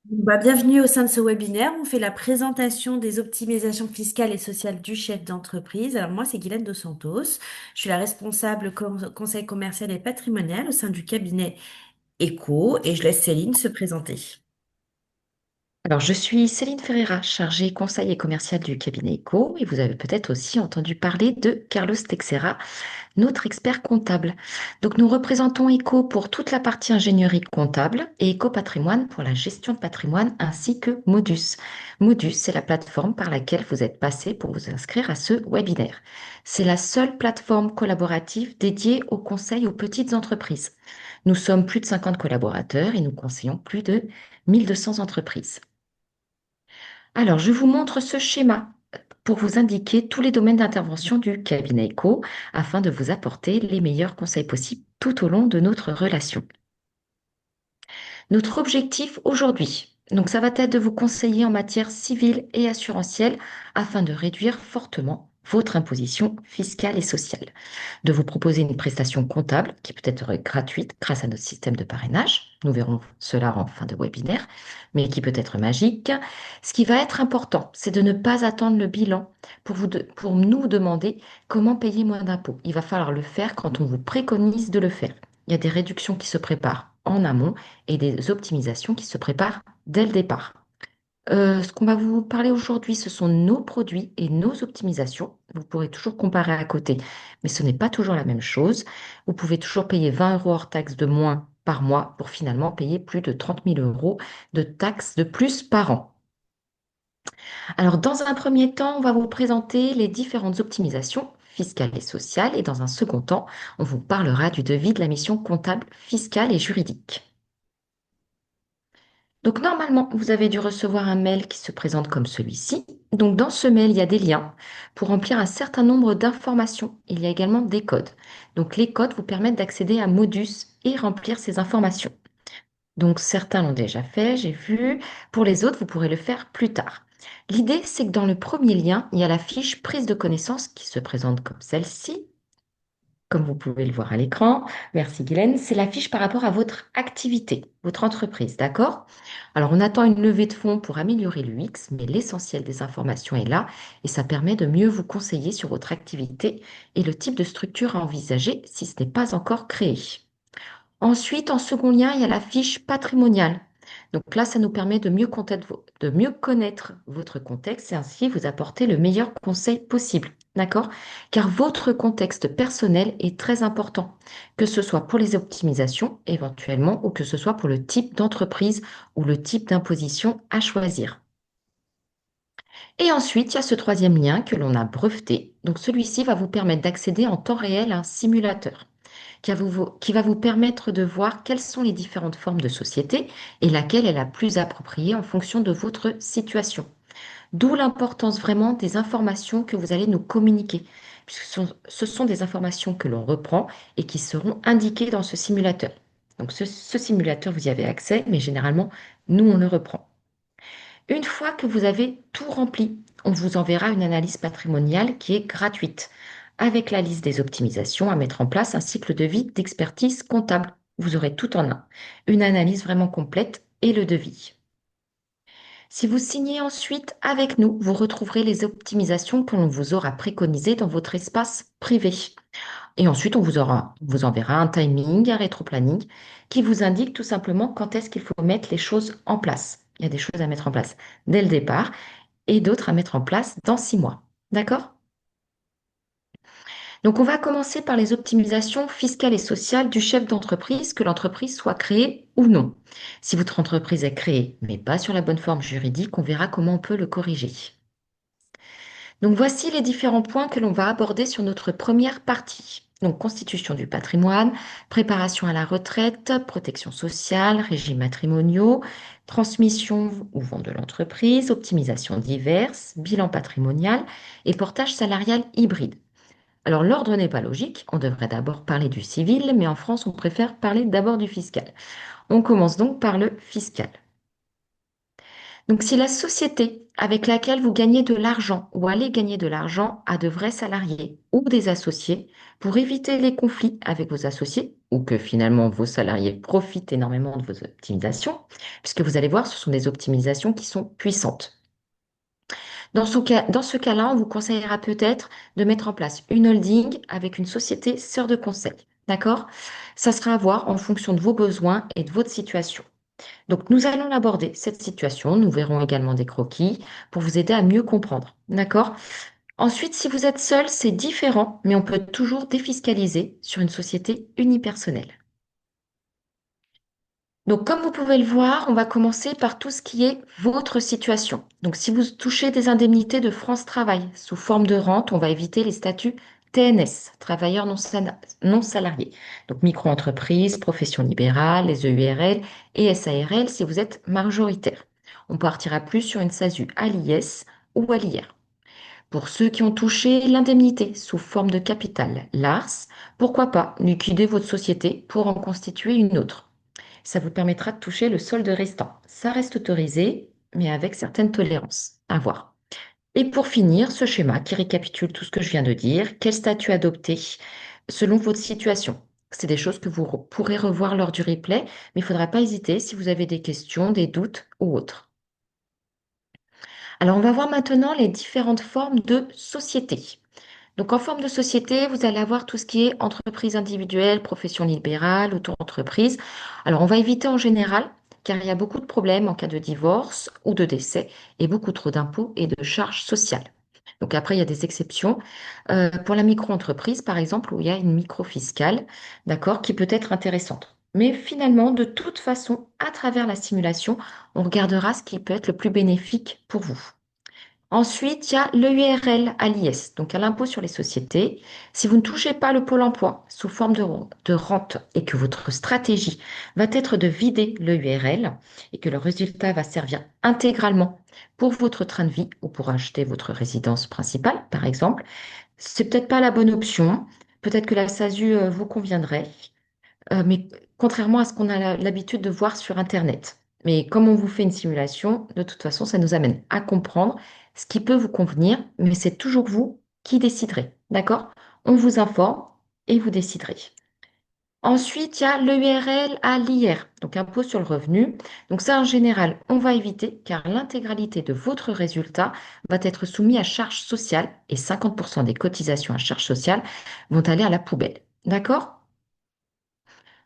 Bienvenue au sein de ce webinaire. On fait la présentation des optimisations fiscales et sociales du chef d'entreprise. Alors moi, c'est Guylaine Dos Santos. Je suis la responsable conseil commercial et patrimonial au sein du cabinet ECO et je laisse Céline se présenter. Alors, je suis Céline Ferreira, chargée conseil et commercial du cabinet ECO, et vous avez peut-être aussi entendu parler de Carlos Texera, notre expert comptable. Donc, nous représentons ECO pour toute la partie ingénierie comptable et ECO Patrimoine pour la gestion de patrimoine ainsi que Modus. Modus, c'est la plateforme par laquelle vous êtes passé pour vous inscrire à ce webinaire. C'est la seule plateforme collaborative dédiée au conseil aux petites entreprises. Nous sommes plus de 50 collaborateurs et nous conseillons plus de 1200 entreprises. Alors, je vous montre ce schéma pour vous indiquer tous les domaines d'intervention du cabinet ECO afin de vous apporter les meilleurs conseils possibles tout au long de notre relation. Notre objectif aujourd'hui, donc ça va être de vous conseiller en matière civile et assurantielle afin de réduire fortement votre imposition fiscale et sociale, de vous proposer une prestation comptable qui peut être gratuite grâce à notre système de parrainage. Nous verrons cela en fin de webinaire, mais qui peut être magique. Ce qui va être important, c'est de ne pas attendre le bilan pour nous demander comment payer moins d'impôts. Il va falloir le faire quand on vous préconise de le faire. Il y a des réductions qui se préparent en amont et des optimisations qui se préparent dès le départ. Ce qu'on va vous parler aujourd'hui, ce sont nos produits et nos optimisations. Vous pourrez toujours comparer à côté, mais ce n'est pas toujours la même chose. Vous pouvez toujours payer 20 euros hors taxes de moins par mois pour finalement payer plus de 30 000 euros de taxes de plus par an. Alors, dans un premier temps, on va vous présenter les différentes optimisations fiscales et sociales et dans un second temps, on vous parlera du devis de la mission comptable, fiscale et juridique. Donc normalement, vous avez dû recevoir un mail qui se présente comme celui-ci. Donc dans ce mail, il y a des liens pour remplir un certain nombre d'informations. Il y a également des codes. Donc les codes vous permettent d'accéder à Modus et remplir ces informations. Donc certains l'ont déjà fait, j'ai vu. Pour les autres, vous pourrez le faire plus tard. L'idée, c'est que dans le premier lien, il y a la fiche prise de connaissance qui se présente comme celle-ci. Comme vous pouvez le voir à l'écran, merci Guylaine, c'est la fiche par rapport à votre activité, votre entreprise, d'accord? Alors, on attend une levée de fonds pour améliorer l'UX, mais l'essentiel des informations est là et ça permet de mieux vous conseiller sur votre activité et le type de structure à envisager si ce n'est pas encore créé. Ensuite, en second lien, il y a la fiche patrimoniale. Donc là, ça nous permet de mieux connaître votre contexte et ainsi vous apporter le meilleur conseil possible. D'accord? Car votre contexte personnel est très important, que ce soit pour les optimisations éventuellement ou que ce soit pour le type d'entreprise ou le type d'imposition à choisir. Et ensuite, il y a ce troisième lien que l'on a breveté. Donc celui-ci va vous permettre d'accéder en temps réel à un simulateur qui va vous permettre de voir quelles sont les différentes formes de société et laquelle est la plus appropriée en fonction de votre situation. D'où l'importance vraiment des informations que vous allez nous communiquer, puisque ce sont des informations que l'on reprend et qui seront indiquées dans ce simulateur. Donc ce simulateur, vous y avez accès, mais généralement, nous, on le reprend. Une fois que vous avez tout rempli, on vous enverra une analyse patrimoniale qui est gratuite, avec la liste des optimisations à mettre en place ainsi que le devis d'expertise comptable. Vous aurez tout en un, une analyse vraiment complète et le devis. Si vous signez ensuite avec nous, vous retrouverez les optimisations que l'on vous aura préconisées dans votre espace privé. Et ensuite, on vous enverra un timing, un rétro-planning qui vous indique tout simplement quand est-ce qu'il faut mettre les choses en place. Il y a des choses à mettre en place dès le départ et d'autres à mettre en place dans 6 mois. D'accord? Donc, on va commencer par les optimisations fiscales et sociales du chef d'entreprise, que l'entreprise soit créée ou non. Si votre entreprise est créée, mais pas sur la bonne forme juridique, on verra comment on peut le corriger. Donc voici les différents points que l'on va aborder sur notre première partie. Donc constitution du patrimoine, préparation à la retraite, protection sociale, régimes matrimoniaux, transmission ou vente de l'entreprise, optimisation diverses, bilan patrimonial et portage salarial hybride. Alors l'ordre n'est pas logique, on devrait d'abord parler du civil, mais en France on préfère parler d'abord du fiscal. On commence donc par le fiscal. Donc, si la société avec laquelle vous gagnez de l'argent ou allez gagner de l'argent a de vrais salariés ou des associés, pour éviter les conflits avec vos associés, ou que finalement vos salariés profitent énormément de vos optimisations, puisque vous allez voir, ce sont des optimisations qui sont puissantes. Dans ce cas-là, on vous conseillera peut-être de mettre en place une holding avec une société sœur de conseil. D'accord? Ça sera à voir en fonction de vos besoins et de votre situation. Donc, nous allons aborder cette situation. Nous verrons également des croquis pour vous aider à mieux comprendre. D'accord? Ensuite, si vous êtes seul, c'est différent, mais on peut toujours défiscaliser sur une société unipersonnelle. Donc, comme vous pouvez le voir, on va commencer par tout ce qui est votre situation. Donc, si vous touchez des indemnités de France Travail sous forme de rente, on va éviter les statuts TNS, travailleurs non salariés. Donc, micro-entreprise, profession libérale, les EURL et SARL si vous êtes majoritaire. On partira plus sur une SASU à l'IS ou à l'IR. Pour ceux qui ont touché l'indemnité sous forme de capital, l'ARS, pourquoi pas liquider votre société pour en constituer une autre. Ça vous permettra de toucher le solde restant. Ça reste autorisé, mais avec certaines tolérances. À voir. Et pour finir, ce schéma qui récapitule tout ce que je viens de dire, quel statut adopter selon votre situation. C'est des choses que vous pourrez revoir lors du replay, mais il ne faudra pas hésiter si vous avez des questions, des doutes ou autres. Alors, on va voir maintenant les différentes formes de société. Donc, en forme de société, vous allez avoir tout ce qui est entreprise individuelle, profession libérale, auto-entreprise. Alors, on va éviter en général, car il y a beaucoup de problèmes en cas de divorce ou de décès et beaucoup trop d'impôts et de charges sociales. Donc, après, il y a des exceptions. Pour la micro-entreprise, par exemple, où il y a une micro-fiscale, d'accord, qui peut être intéressante. Mais finalement, de toute façon, à travers la simulation, on regardera ce qui peut être le plus bénéfique pour vous. Ensuite, il y a l'EURL à l'IS, donc à l'impôt sur les sociétés. Si vous ne touchez pas le pôle emploi sous forme de rente et que votre stratégie va être de vider l'EURL et que le résultat va servir intégralement pour votre train de vie ou pour acheter votre résidence principale, par exemple, c'est peut-être pas la bonne option. Peut-être que la SASU vous conviendrait. Mais contrairement à ce qu'on a l'habitude de voir sur Internet. Mais comme on vous fait une simulation, de toute façon, ça nous amène à comprendre ce qui peut vous convenir, mais c'est toujours vous qui déciderez. D'accord? On vous informe et vous déciderez. Ensuite, il y a l'EURL à l'IR, donc impôt sur le revenu. Donc ça, en général, on va éviter car l'intégralité de votre résultat va être soumis à charge sociale et 50% des cotisations à charge sociale vont aller à la poubelle. D'accord?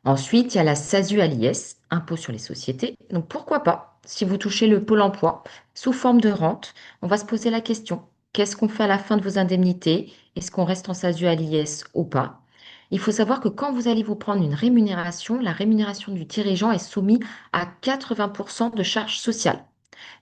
Ensuite, il y a la SASU à l'IS, impôt sur les sociétés. Donc pourquoi pas, si vous touchez le pôle emploi sous forme de rente, on va se poser la question, qu'est-ce qu'on fait à la fin de vos indemnités? Est-ce qu'on reste en SASU à l'IS ou pas? Il faut savoir que quand vous allez vous prendre une rémunération, la rémunération du dirigeant est soumise à 80% de charges sociales.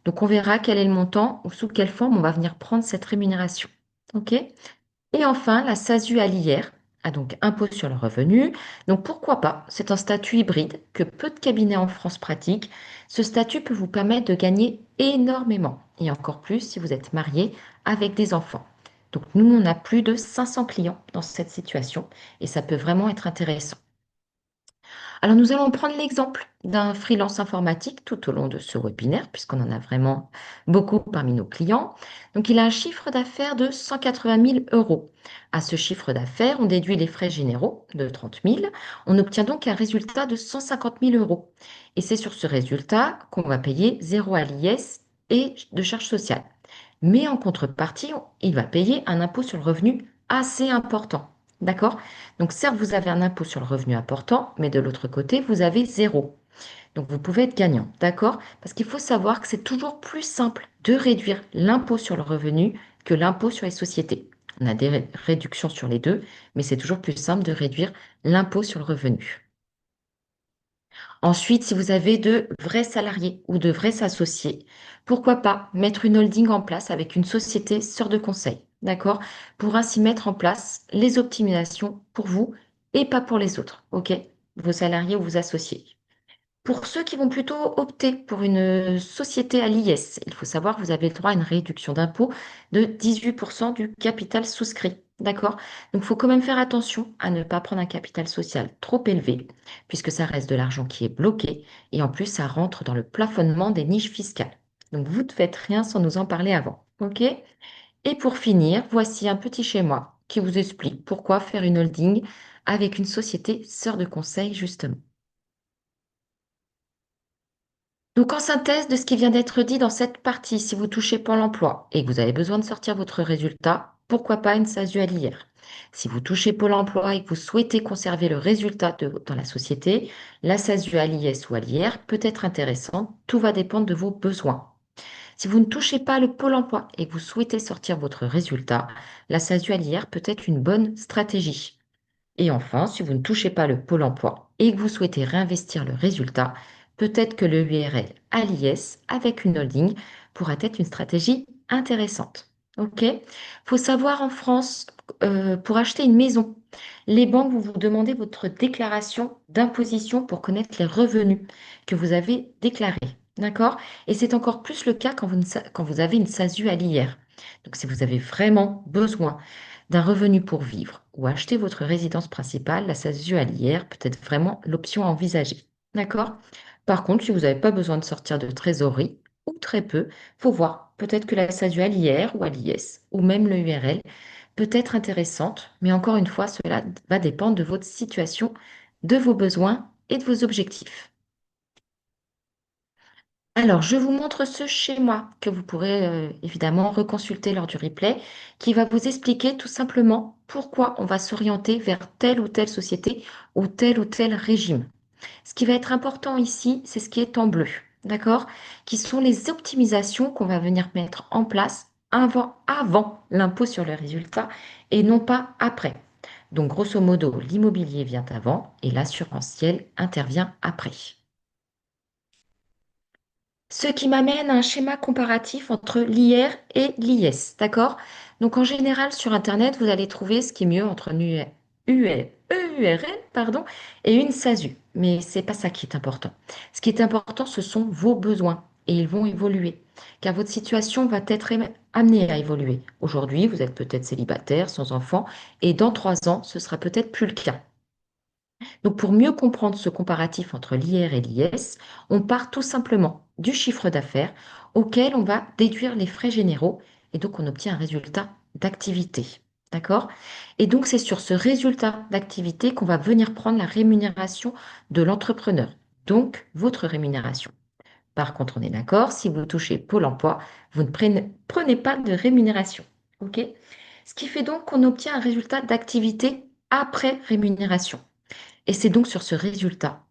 Donc on verra quel est le montant ou sous quelle forme on va venir prendre cette rémunération. OK? Et enfin, la SASU à l'IR, a donc impôt sur le revenu. Donc pourquoi pas? C'est un statut hybride que peu de cabinets en France pratiquent. Ce statut peut vous permettre de gagner énormément, et encore plus si vous êtes marié avec des enfants. Donc nous, on a plus de 500 clients dans cette situation, et ça peut vraiment être intéressant. Alors, nous allons prendre l'exemple d'un freelance informatique tout au long de ce webinaire, puisqu'on en a vraiment beaucoup parmi nos clients. Donc, il a un chiffre d'affaires de 180 000 euros. À ce chiffre d'affaires, on déduit les frais généraux de 30 000. On obtient donc un résultat de 150 000 euros. Et c'est sur ce résultat qu'on va payer zéro à l'IS et de charges sociales. Mais en contrepartie, il va payer un impôt sur le revenu assez important. D'accord? Donc certes, vous avez un impôt sur le revenu important, mais de l'autre côté, vous avez zéro. Donc vous pouvez être gagnant. D'accord? Parce qu'il faut savoir que c'est toujours plus simple de réduire l'impôt sur le revenu que l'impôt sur les sociétés. On a des réductions sur les deux, mais c'est toujours plus simple de réduire l'impôt sur le revenu. Ensuite, si vous avez de vrais salariés ou de vrais associés, pourquoi pas mettre une holding en place avec une société sœur de conseil, d'accord? Pour ainsi mettre en place les optimisations pour vous et pas pour les autres, ok? Vos salariés ou vos associés. Pour ceux qui vont plutôt opter pour une société à l'IS, il faut savoir que vous avez le droit à une réduction d'impôt de 18% du capital souscrit. D'accord? Donc, il faut quand même faire attention à ne pas prendre un capital social trop élevé, puisque ça reste de l'argent qui est bloqué et en plus, ça rentre dans le plafonnement des niches fiscales. Donc, vous ne faites rien sans nous en parler avant. OK? Et pour finir, voici un petit schéma qui vous explique pourquoi faire une holding avec une société sœur de conseil, justement. Donc, en synthèse de ce qui vient d'être dit dans cette partie, si vous touchez Pôle emploi et que vous avez besoin de sortir votre résultat, pourquoi pas une SASU à l'IR? Si vous touchez Pôle emploi et que vous souhaitez conserver le résultat dans la société, la SASU à l'IS ou à l'IR peut être intéressante. Tout va dépendre de vos besoins. Si vous ne touchez pas le Pôle emploi et que vous souhaitez sortir votre résultat, la SASU à l'IR peut être une bonne stratégie. Et enfin, si vous ne touchez pas le Pôle emploi et que vous souhaitez réinvestir le résultat, peut-être que le URL à l'IS avec une holding pourra être une stratégie intéressante. OK? Faut savoir en France, pour acheter une maison, les banques vont vous demander votre déclaration d'imposition pour connaître les revenus que vous avez déclarés. D'accord? Et c'est encore plus le cas quand vous avez une SASU à l'IR. Donc, si vous avez vraiment besoin d'un revenu pour vivre ou acheter votre résidence principale, la SASU à l'IR peut être vraiment l'option à envisager. D'accord? Par contre, si vous n'avez pas besoin de sortir de trésorerie, ou très peu, faut voir. Peut-être que la SASU à l'IR ou à l'IS, ou même le URL, peut être intéressante, mais encore une fois, cela va dépendre de votre situation, de vos besoins et de vos objectifs. Alors, je vous montre ce schéma que vous pourrez évidemment reconsulter lors du replay, qui va vous expliquer tout simplement pourquoi on va s'orienter vers telle ou telle société ou tel régime. Ce qui va être important ici, c'est ce qui est en bleu, d'accord? Qui sont les optimisations qu'on va venir mettre en place avant l'impôt sur le résultat et non pas après. Donc, grosso modo, l'immobilier vient avant et l'assurantiel intervient après. Ce qui m'amène à un schéma comparatif entre l'IR et l'IS, d'accord? Donc en général sur Internet, vous allez trouver ce qui est mieux entre une EURL, pardon, et une SASU. Mais c'est pas ça qui est important. Ce qui est important, ce sont vos besoins et ils vont évoluer, car votre situation va être amenée à évoluer. Aujourd'hui, vous êtes peut-être célibataire, sans enfant, et dans 3 ans, ce sera peut-être plus le cas. Donc, pour mieux comprendre ce comparatif entre l'IR et l'IS, on part tout simplement du chiffre d'affaires auquel on va déduire les frais généraux et donc on obtient un résultat d'activité. D'accord? Et donc, c'est sur ce résultat d'activité qu'on va venir prendre la rémunération de l'entrepreneur, donc votre rémunération. Par contre, on est d'accord, si vous touchez Pôle emploi, vous ne prenez pas de rémunération. OK? Ce qui fait donc qu'on obtient un résultat d'activité après rémunération. Et c'est donc sur ce résultat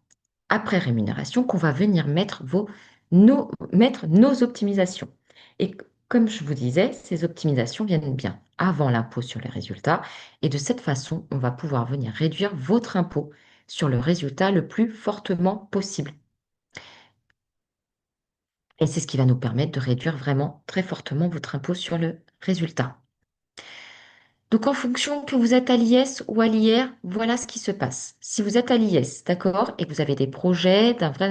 après rémunération qu'on va venir mettre nos optimisations. Et comme je vous disais, ces optimisations viennent bien avant l'impôt sur les résultats. Et de cette façon, on va pouvoir venir réduire votre impôt sur le résultat le plus fortement possible. Et c'est ce qui va nous permettre de réduire vraiment très fortement votre impôt sur le résultat. Donc, en fonction que vous êtes à l'IS ou à l'IR, voilà ce qui se passe. Si vous êtes à l'IS, d'accord, et que vous avez des projets d'un vrai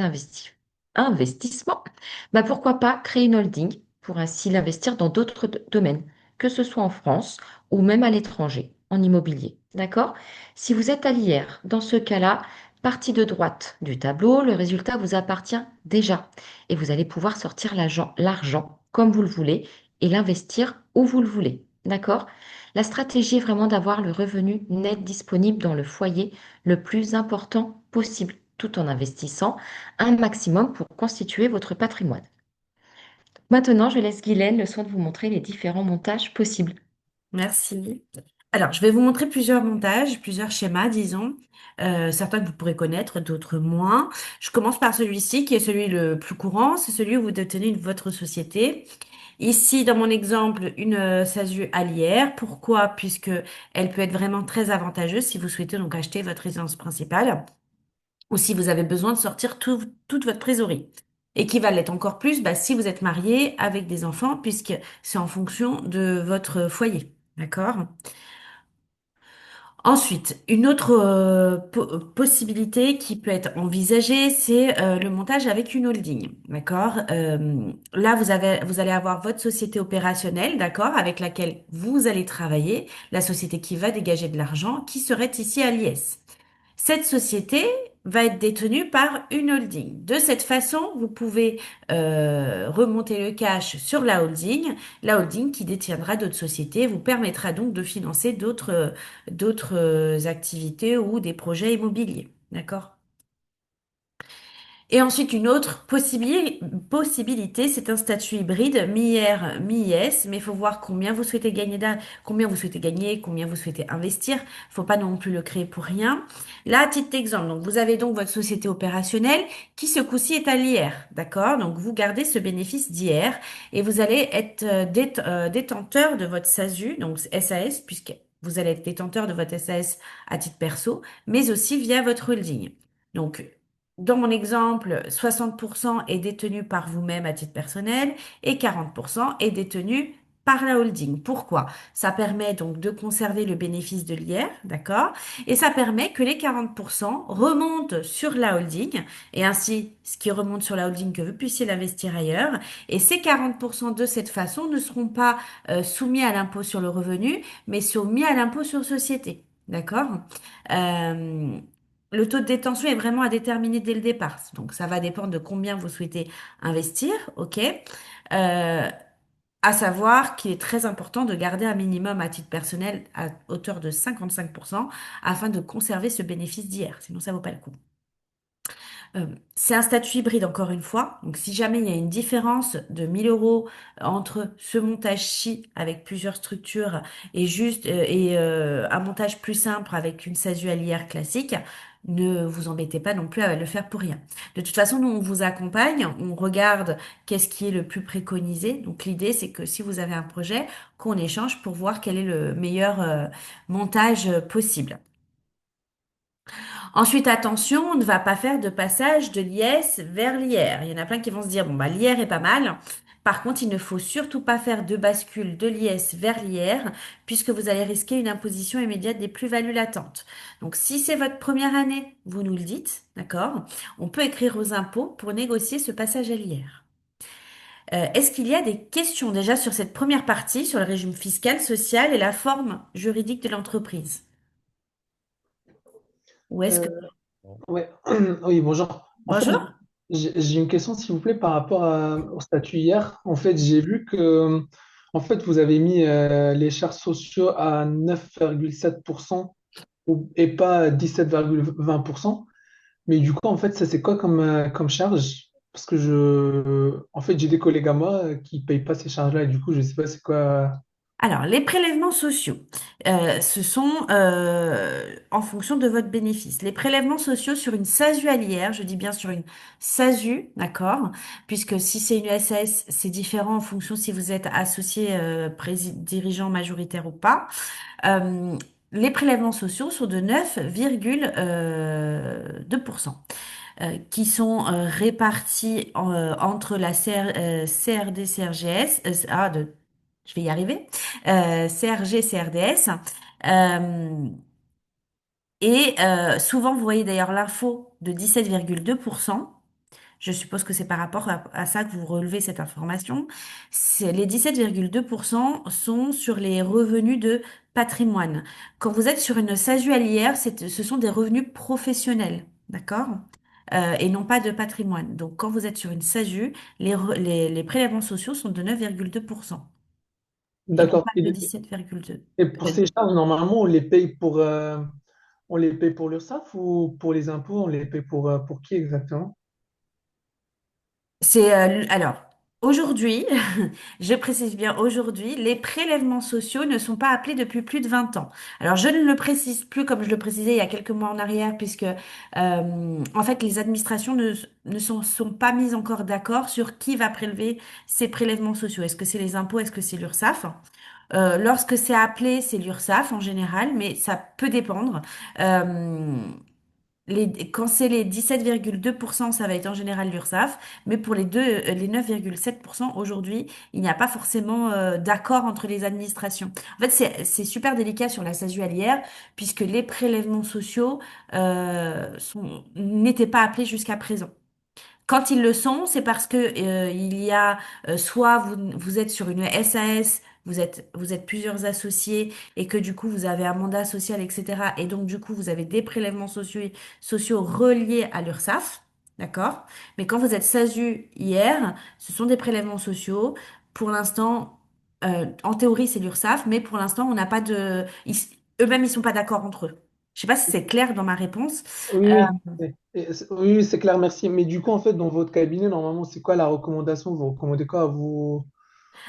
investissement, bah pourquoi pas créer une holding pour ainsi l'investir dans d'autres domaines, que ce soit en France ou même à l'étranger, en immobilier. D'accord? Si vous êtes à l'IR, dans ce cas-là, partie de droite du tableau, le résultat vous appartient déjà et vous allez pouvoir sortir l'argent comme vous le voulez et l'investir où vous le voulez. D'accord? La stratégie est vraiment d'avoir le revenu net disponible dans le foyer le plus important possible, tout en investissant un maximum pour constituer votre patrimoine. Maintenant, je laisse Guylaine le soin de vous montrer les différents montages possibles. Merci. Alors, je vais vous montrer plusieurs montages, plusieurs schémas, disons. Certains que vous pourrez connaître, d'autres moins. Je commence par celui-ci, qui est celui le plus courant. C'est celui où vous détenez votre société. Ici, dans mon exemple, une SASU allière. Pourquoi? Puisque elle peut être vraiment très avantageuse si vous souhaitez donc acheter votre résidence principale ou si vous avez besoin de sortir toute votre trésorerie. Et qui va l'être encore plus bah, si vous êtes marié avec des enfants, puisque c'est en fonction de votre foyer. D'accord? Ensuite, une autre possibilité qui peut être envisagée, c'est le montage avec une holding. D'accord? Là, vous allez avoir votre société opérationnelle, d'accord, avec laquelle vous allez travailler, la société qui va dégager de l'argent, qui serait ici à l'IS. Cette société va être détenu par une holding. De cette façon, vous pouvez remonter le cash sur la holding qui détiendra d'autres sociétés, vous permettra donc de financer d'autres activités ou des projets immobiliers. D'accord? Et ensuite, une autre possibilité, c'est un statut hybride, mi-IR, mi-IS, mais il faut voir combien vous souhaitez gagner, combien vous souhaitez gagner, combien vous souhaitez investir. Il faut pas non plus le créer pour rien. Là, à titre d'exemple, donc vous avez donc votre société opérationnelle qui, ce coup-ci, est à l'IR, d'accord? Donc, vous gardez ce bénéfice d'IR et vous allez être détenteur de votre SASU, donc SAS, puisque vous allez être détenteur de votre SAS à titre perso, mais aussi via votre holding. Donc, dans mon exemple, 60% est détenu par vous-même à titre personnel et 40% est détenu par la holding. Pourquoi? Ça permet donc de conserver le bénéfice de l'IR, d'accord? Et ça permet que les 40% remontent sur la holding et ainsi, ce qui remonte sur la holding, que vous puissiez l'investir ailleurs. Et ces 40% de cette façon ne seront pas soumis à l'impôt sur le revenu, mais soumis à l'impôt sur société. D'accord? Euh, le taux de détention est vraiment à déterminer dès le départ. Donc, ça va dépendre de combien vous souhaitez investir, ok? Euh, à savoir qu'il est très important de garder un minimum à titre personnel à hauteur de 55% afin de conserver ce bénéfice d'hier. Sinon, ça vaut pas le coup. C'est un statut hybride encore une fois. Donc, si jamais il y a une différence de 1 000 € entre ce montage-ci avec plusieurs structures et un montage plus simple avec une SASU à l'IR classique, ne vous embêtez pas non plus à le faire pour rien. De toute façon, nous, on vous accompagne, on regarde qu'est-ce qui est le plus préconisé. Donc, l'idée, c'est que si vous avez un projet, qu'on échange pour voir quel est le meilleur montage possible. Ensuite, attention, on ne va pas faire de passage de l'IS vers l'IR. Il y en a plein qui vont se dire, bon, bah, l'IR est pas mal. Par contre, il ne faut surtout pas faire de bascule de l'IS vers l'IR, puisque vous allez risquer une imposition immédiate des plus-values latentes. Donc, si c'est votre première année, vous nous le dites, d'accord? On peut écrire aux impôts pour négocier ce passage à l'IR. Est-ce qu'il y a des questions déjà sur cette première partie, sur le régime fiscal, social et la forme juridique de l'entreprise? Ou est-ce que... Euh, ouais. Oui, bonjour. En fait, Bonjour? j'ai une question, s'il vous plaît, par rapport au statut hier. En fait, j'ai vu que en fait, vous avez mis les charges sociaux à 9,7% et pas 17,20%. Mais du coup, en fait, ça, c'est quoi comme charge? Parce que en fait, j'ai des collègues à moi qui payent pas ces charges-là et du coup, je sais pas c'est quoi. Alors, les prélèvements sociaux, ce sont en fonction de votre bénéfice. Les prélèvements sociaux sur une SASU à l'IR, je dis bien sur une SASU, d'accord? Puisque si c'est une SAS, c'est différent en fonction si vous êtes associé, dirigeant majoritaire ou pas. Euh, les prélèvements sociaux sont de 9,2%, qui sont répartis entre la CRD, CRGS, je vais y arriver, CRG, CRDS. euh, Souvent, vous voyez d'ailleurs l'info de 17,2%. Je suppose que c'est par rapport à ça que vous relevez cette information. Les 17,2% sont sur les revenus de patrimoine. Quand vous êtes sur une SASU à l'IR, ce sont des revenus professionnels, d'accord? Et non pas de patrimoine. Donc, quand vous êtes sur une SASU, les prélèvements sociaux sont de 9,2% et non D'accord. pas de 17,2%. Et pour ces charges, normalement, on les paye pour l'URSSAF ou pour les impôts, on les paye pour qui exactement? Alors, aujourd'hui, je précise bien aujourd'hui, les prélèvements sociaux ne sont pas appelés depuis plus de 20 ans. Alors, je ne le précise plus comme je le précisais il y a quelques mois en arrière, puisque en fait, les administrations ne sont pas mises encore d'accord sur qui va prélever ces prélèvements sociaux. Est-ce que c'est les impôts, est-ce que c'est l'URSSAF? Lorsque c'est appelé, c'est l'URSSAF en général, mais ça peut dépendre. Euh, quand c'est les 17,2%, ça va être en général l'URSSAF, mais pour les 9,7% aujourd'hui, il n'y a pas forcément d'accord entre les administrations. En fait, c'est super délicat sur la SASU alière, puisque les prélèvements sociaux n'étaient pas appelés jusqu'à présent. Quand ils le sont, c'est parce que il y a soit vous êtes sur une SAS, vous êtes plusieurs associés et que du coup vous avez un mandat social, etc. Et donc du coup vous avez des prélèvements sociaux reliés à l'URSSAF, d'accord? Mais quand vous êtes SASU hier, ce sont des prélèvements sociaux. Pour l'instant, en théorie c'est l'URSSAF, mais pour l'instant on n'a pas de, eux-mêmes ils sont pas d'accord entre eux. Je sais pas si c'est clair dans ma réponse. Oui, oui, oui, oui, c'est clair, merci. Mais du coup, en fait, dans votre cabinet, normalement, c'est quoi la recommandation? Vous recommandez quoi à vous?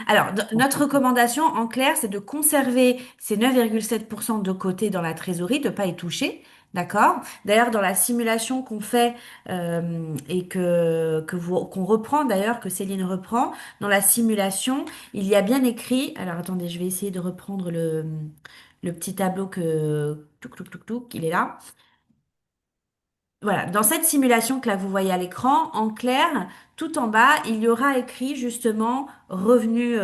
Alors, notre recommandation, en clair, c'est de conserver ces 9,7% de côté dans la trésorerie, de ne pas y toucher. D'accord? D'ailleurs, dans la simulation qu'on fait et qu'on reprend, d'ailleurs, que Céline reprend, dans la simulation, il y a bien écrit. Alors, attendez, je vais essayer de reprendre le petit tableau que. Touc, touc, touc, touc, il est là. Voilà, dans cette simulation que là vous voyez à l'écran, en clair, tout en bas, il y aura écrit justement revenu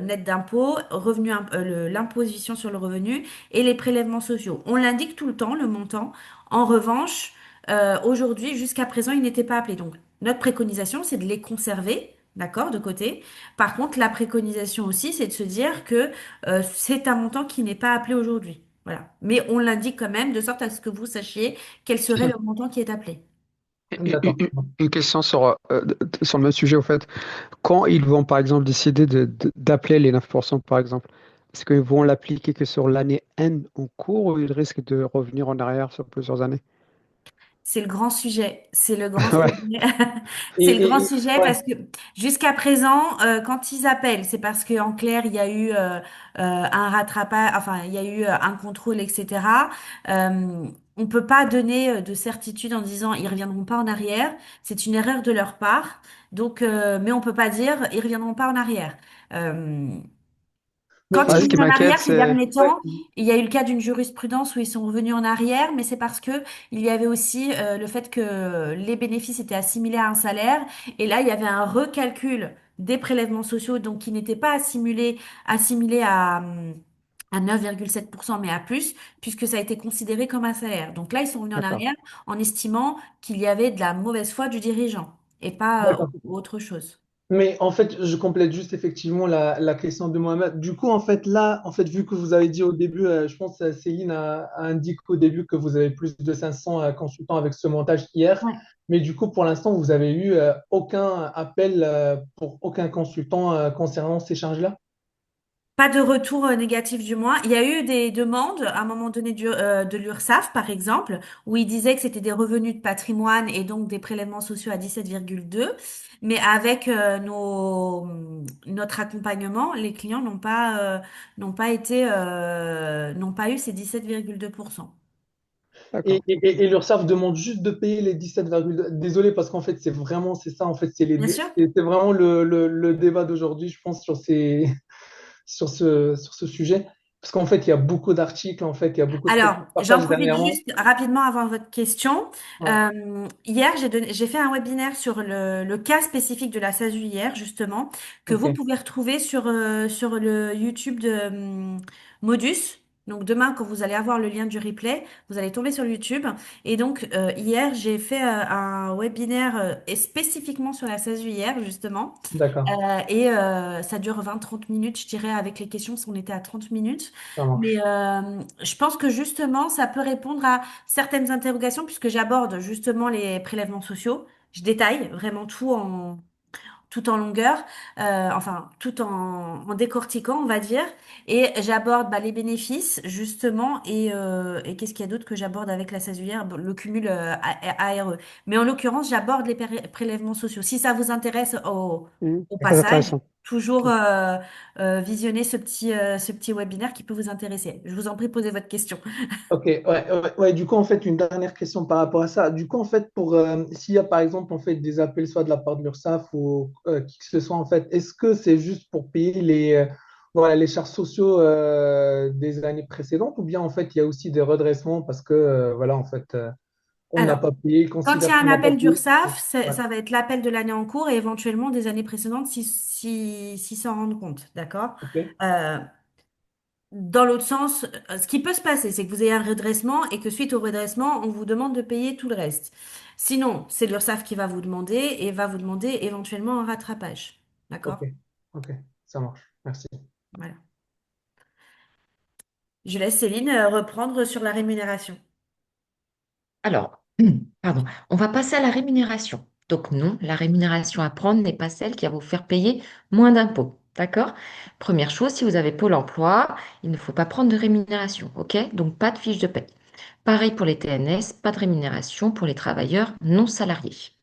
net d'impôt, l'imposition sur le revenu et les prélèvements sociaux. On l'indique tout le temps, le montant. En revanche, aujourd'hui, jusqu'à présent, il n'était pas appelé. Donc, notre préconisation, c'est de les conserver, d'accord, de côté. Par contre, la préconisation aussi, c'est de se dire que c'est un montant qui n'est pas appelé aujourd'hui. Voilà. Mais on l'indique quand même, de sorte à ce que vous sachiez quel serait le montant qui est appelé? D'accord. Une question sur le même sujet, au fait. Quand ils vont, par exemple, décider d'appeler les 9%, par exemple, est-ce qu'ils vont l'appliquer que sur l'année N en cours ou ils risquent de revenir en arrière sur plusieurs années? C'est le grand sujet. C'est le grand Ouais, sujet. C'est le grand sujet Ouais, parce que jusqu'à présent, quand ils appellent, c'est parce qu'en clair, il y a eu un rattrapage, enfin, il y a eu un contrôle, etc. On peut pas donner de certitude en disant ils reviendront pas en arrière. C'est une erreur de leur part. Donc, mais on peut pas dire ils reviendront pas en arrière. Euh, mais Quand ils ce qui reviennent en m'inquiète, arrière ces c'est... derniers ouais, temps, il y a eu le cas d'une jurisprudence où ils sont revenus en arrière, mais c'est parce que il y avait aussi le fait que les bénéfices étaient assimilés à un salaire, et là il y avait un recalcul des prélèvements sociaux, donc qui n'étaient pas assimilés à 9,7%, mais à plus, puisque ça a été considéré comme un salaire. Donc là, ils sont revenus en D'accord. arrière en estimant qu'il y avait de la mauvaise foi du dirigeant et pas d'accord. autre chose. Mais en fait, je complète juste effectivement la question de Mohamed. Du coup, en fait, là, en fait, vu que vous avez dit au début, je pense que Céline a indiqué au début que vous avez plus de 500 consultants avec ce montage hier. Ouais. Mais du coup, pour l'instant, vous avez eu aucun appel pour aucun consultant concernant ces charges-là? Pas de retour négatif du moins. Il y a eu des demandes à un moment donné de l'URSSAF, par exemple, où ils disaient que c'était des revenus de patrimoine et donc des prélèvements sociaux à 17,2. Mais avec notre accompagnement, les clients n'ont pas eu ces 17,2%. D'accord. Et l'URSSAF demande juste de payer les 17,2. Désolé, parce qu'en fait, c'est vraiment, c'est ça, en fait, Bien sûr. c'est vraiment le débat d'aujourd'hui, je pense, sur ce sujet. Parce qu'en fait, il y a beaucoup d'articles, en fait, il y a beaucoup de Alors, j'en reportages profite dernièrement. juste rapidement avant votre question. Ouais, Hier, j'ai fait un webinaire sur le cas spécifique de la SASU hier, justement, que vous ok, pouvez retrouver sur le YouTube de Modus. Donc demain, quand vous allez avoir le lien du replay, vous allez tomber sur YouTube. Et donc hier, j'ai fait un webinaire spécifiquement sur la SASU hier, justement. d'accord, Ça dure 20-30 minutes, je dirais, avec les questions, si on était à 30 minutes. ça Mais marche. je pense que justement, ça peut répondre à certaines interrogations puisque j'aborde justement les prélèvements sociaux. Je détaille vraiment tout en longueur, enfin tout en décortiquant, on va dire. Et j'aborde les bénéfices justement et qu'est-ce qu'il y a d'autre que j'aborde avec la SASUR? Bon, le cumul ARE. Mais en l'occurrence, j'aborde les prélèvements sociaux. Si ça vous intéresse au C'est très passage, intéressant. toujours visionner ce petit webinaire qui peut vous intéresser. Je vous en prie, posez votre question. Ok, ouais, du coup, en fait, une dernière question par rapport à ça. Du coup, en fait, s'il y a par exemple en fait, des appels soit de la part de l'URSSAF ou qui que ce soit, en fait, est-ce que c'est juste pour payer voilà, les charges sociaux des années précédentes ou bien en fait, il y a aussi des redressements parce que, voilà, en fait, on n'a Alors, pas payé, ils quand il y considèrent a qu'on un n'a pas appel payé. d'URSSAF, Ouais, ça va être l'appel de l'année en cours et éventuellement des années précédentes s'ils s'en rendent compte, d'accord? ok. Euh, Dans l'autre sens, ce qui peut se passer, c'est que vous ayez un redressement et que suite au redressement, on vous demande de payer tout le reste. Sinon, c'est l'URSSAF qui va vous demander et va vous demander éventuellement un rattrapage. Ok, D'accord? ok, ça marche. Merci. Voilà. Je laisse Céline reprendre sur la rémunération. Alors, pardon, on va passer à la rémunération. Donc non, la rémunération à prendre n'est pas celle qui va vous faire payer moins d'impôts. D'accord? Première chose, si vous avez Pôle emploi, il ne faut pas prendre de rémunération. OK? Donc pas de fiche de paie. Pareil pour les TNS, pas de rémunération pour les travailleurs non salariés.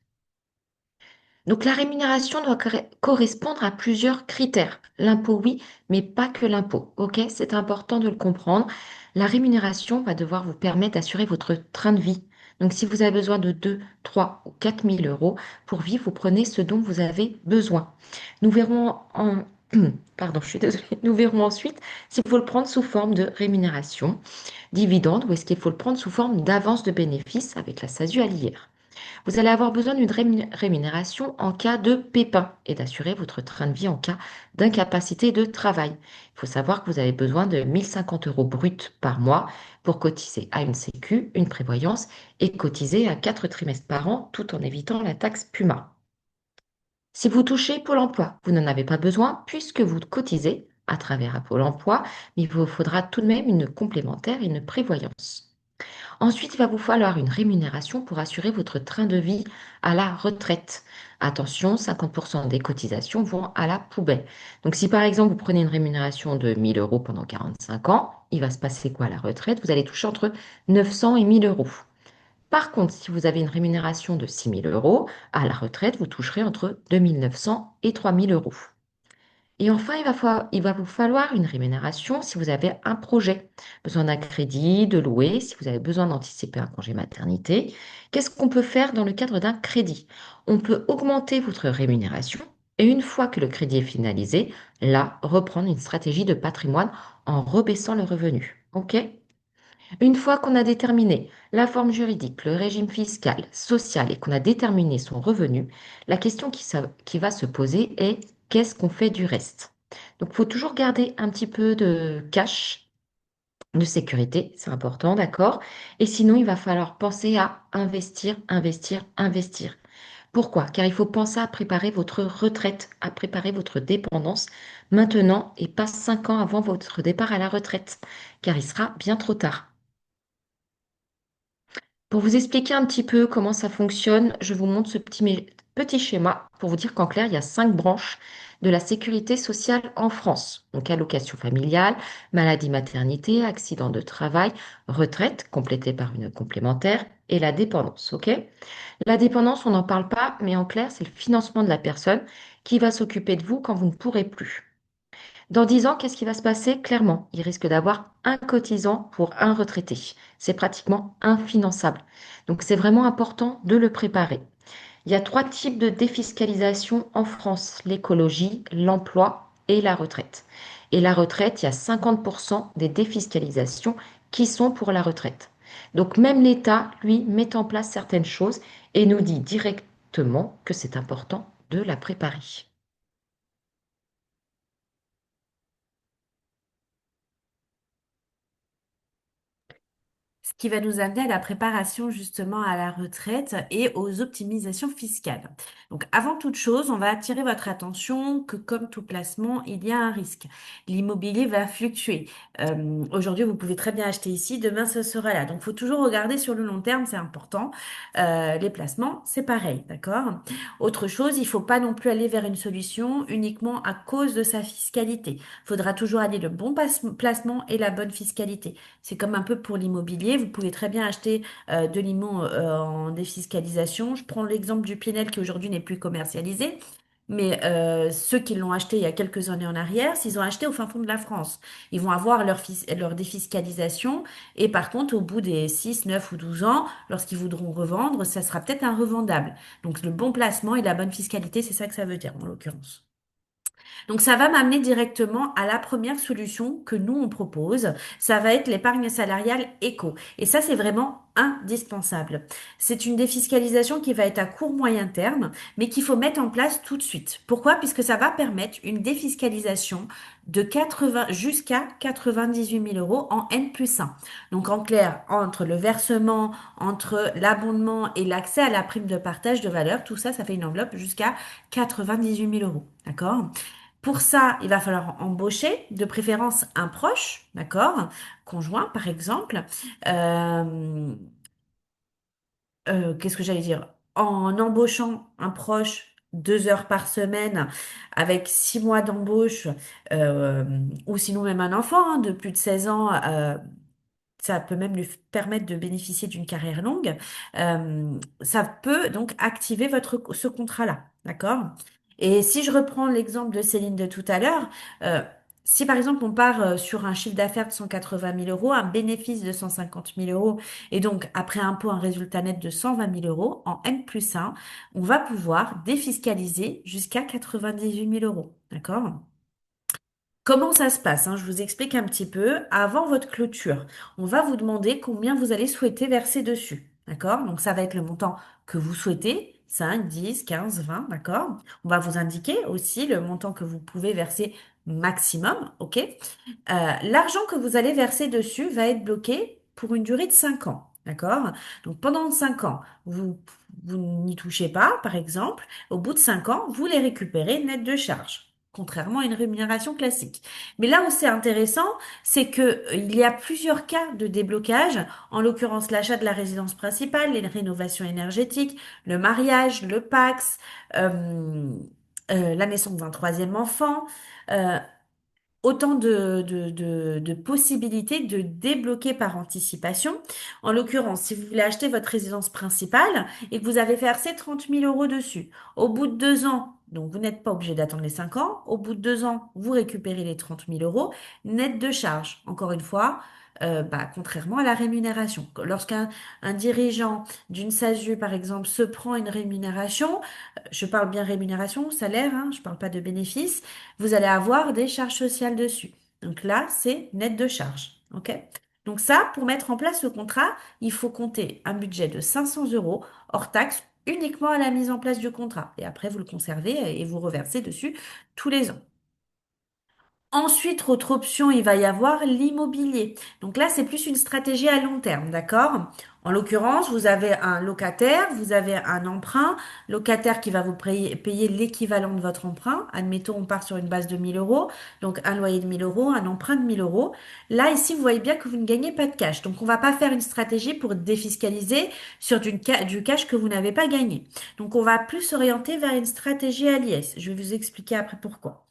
Donc la rémunération doit correspondre à plusieurs critères. L'impôt, oui, mais pas que l'impôt. OK? C'est important de le comprendre. La rémunération va devoir vous permettre d'assurer votre train de vie. Donc si vous avez besoin de 2, 3 ou 4 000 euros pour vivre, vous prenez ce dont vous avez besoin. Nous verrons en... Pardon, je suis désolée. Nous verrons ensuite s'il faut le prendre sous forme de rémunération, dividende, ou est-ce qu'il faut le prendre sous forme d'avance de bénéfice avec la SASU à l'IR. Vous allez avoir besoin d'une rémunération en cas de pépin et d'assurer votre train de vie en cas d'incapacité de travail. Il faut savoir que vous avez besoin de 1 050 € bruts par mois pour cotiser à une sécu, une prévoyance et cotiser à 4 trimestres par an tout en évitant la taxe PUMA. Si vous touchez Pôle emploi, vous n'en avez pas besoin puisque vous cotisez à travers un Pôle emploi, mais il vous faudra tout de même une complémentaire et une prévoyance. Ensuite, il va vous falloir une rémunération pour assurer votre train de vie à la retraite. Attention, 50% des cotisations vont à la poubelle. Donc, si par exemple vous prenez une rémunération de 1 000 € pendant 45 ans, il va se passer quoi à la retraite? Vous allez toucher entre 900 et 1 000 €. Par contre, si vous avez une rémunération de 6 000 € à la retraite, vous toucherez entre 2 900 et 3 000 €. Et enfin, il va vous falloir une rémunération si vous avez un projet, besoin d'un crédit, de louer, si vous avez besoin d'anticiper un congé maternité. Qu'est-ce qu'on peut faire dans le cadre d'un crédit? On peut augmenter votre rémunération et une fois que le crédit est finalisé, là, reprendre une stratégie de patrimoine en rebaissant le revenu. OK? Une fois qu'on a déterminé la forme juridique, le régime fiscal, social et qu'on a déterminé son revenu, la question qui va se poser est qu'est-ce qu'on fait du reste? Donc, il faut toujours garder un petit peu de cash, de sécurité, c'est important, d'accord? Et sinon, il va falloir penser à investir, investir, investir. Pourquoi? Car il faut penser à préparer votre retraite, à préparer votre dépendance maintenant et pas 5 ans avant votre départ à la retraite, car il sera bien trop tard. Pour vous expliquer un petit peu comment ça fonctionne, je vous montre ce petit schéma pour vous dire qu'en clair, il y a 5 branches de la sécurité sociale en France. Donc allocation familiale, maladie, maternité, accident de travail, retraite complétée par une complémentaire et la dépendance. Ok? La dépendance, on n'en parle pas, mais en clair, c'est le financement de la personne qui va s'occuper de vous quand vous ne pourrez plus. Dans 10 ans, qu'est-ce qui va se passer? Clairement, il risque d'avoir un cotisant pour un retraité. C'est pratiquement infinançable. Donc, c'est vraiment important de le préparer. Il y a 3 types de défiscalisation en France, l'écologie, l'emploi et la retraite. Et la retraite, il y a 50% des défiscalisations qui sont pour la retraite. Donc, même l'État, lui, met en place certaines choses et nous dit directement que c'est important de la préparer. Ce qui va nous amener à la préparation justement à la retraite et aux optimisations fiscales. Donc avant toute chose, on va attirer votre attention que comme tout placement, il y a un risque. L'immobilier va fluctuer. Aujourd'hui, vous pouvez très bien acheter ici, demain ce sera là. Donc il faut toujours regarder sur le long terme, c'est important. Les placements, c'est pareil, d'accord? Autre chose, il faut pas non plus aller vers une solution uniquement à cause de sa fiscalité. Il faudra toujours aller le bon placement et la bonne fiscalité. C'est comme un peu pour l'immobilier. Vous pouvez très bien acheter de l'immo en défiscalisation. Je prends l'exemple du Pinel qui aujourd'hui n'est plus commercialisé. Mais ceux qui l'ont acheté il y a quelques années en arrière, s'ils ont acheté au fin fond de la France, ils vont avoir leur défiscalisation. Et par contre, au bout des 6, 9 ou 12 ans, lorsqu'ils voudront revendre, ça sera peut-être un revendable. Donc le bon placement et la bonne fiscalité, c'est ça que ça veut dire en l'occurrence. Donc ça va m'amener directement à la première solution que nous on propose. Ça va être l'épargne salariale éco. Et ça c'est vraiment indispensable. C'est une défiscalisation qui va être à court moyen terme, mais qu'il faut mettre en place tout de suite. Pourquoi? Puisque ça va permettre une défiscalisation de 80 jusqu'à 98 000 euros en N+1. Donc en clair, entre le versement, entre l'abondement et l'accès à la prime de partage de valeur, tout ça, ça fait une enveloppe jusqu'à 98 000 euros. D'accord? Pour ça, il va falloir embaucher, de préférence un proche, d'accord? Conjoint, par exemple. Euh, qu'est-ce que j'allais dire? En embauchant un proche 2 heures par semaine, avec 6 mois d'embauche, euh, ou sinon même un enfant de plus de 16 ans, ça peut même lui permettre de bénéficier d'une carrière longue. Ça peut donc activer ce contrat-là, d'accord? Et si je reprends l'exemple de Céline de tout à l'heure, euh, si par exemple on part sur un chiffre d'affaires de 180 000 euros, un bénéfice de 150 000 euros, et donc après impôt un résultat net de 120 000 euros, en N+1, on va pouvoir défiscaliser jusqu'à 98 000 euros, d'accord? Comment ça se passe, hein? Je vous explique un petit peu. Avant votre clôture, on va vous demander combien vous allez souhaiter verser dessus. D'accord? Donc ça va être le montant que vous souhaitez, 5, 10, 15, 20, d'accord? On va vous indiquer aussi le montant que vous pouvez verser maximum, ok? L'argent que vous allez verser dessus va être bloqué pour une durée de 5 ans. D'accord? Donc pendant 5 ans, vous n'y touchez pas, par exemple. Au bout de 5 ans, vous les récupérez net de charge, contrairement à une rémunération classique. Mais là où c'est intéressant, c'est que il y a plusieurs cas de déblocage, en l'occurrence l'achat de la résidence principale, les rénovations énergétiques, le mariage, le PACS, euh, la naissance d'un troisième enfant. euh, Autant de possibilités de débloquer par anticipation. En l'occurrence, si vous voulez acheter votre résidence principale et que vous avez versé 30 000 euros dessus, au bout de 2 ans, donc vous n'êtes pas obligé d'attendre les 5 ans, au bout de 2 ans, vous récupérez les 30 000 euros net de charge. Encore une fois, contrairement à la rémunération. Lorsqu'un dirigeant d'une SASU, par exemple, se prend une rémunération, je parle bien rémunération, salaire, hein, je parle pas de bénéfice, vous allez avoir des charges sociales dessus. Donc là, c'est net de charge. OK? Donc ça, pour mettre en place ce contrat, il faut compter un budget de 500 euros hors taxe uniquement à la mise en place du contrat. Et après, vous le conservez et vous reversez dessus tous les ans. Ensuite, autre option, il va y avoir l'immobilier. Donc là, c'est plus une stratégie à long terme, d'accord? En l'occurrence, vous avez un locataire, vous avez un emprunt, locataire qui va vous payer l'équivalent de votre emprunt. Admettons, on part sur une base de 1 000 euros, donc un loyer de 1 000 euros, un emprunt de 1 000 euros. Là, ici, vous voyez bien que vous ne gagnez pas de cash. Donc, on va pas faire une stratégie pour défiscaliser sur du cash que vous n'avez pas gagné. Donc, on va plus s'orienter vers une stratégie à l'IS. Je vais vous expliquer après pourquoi.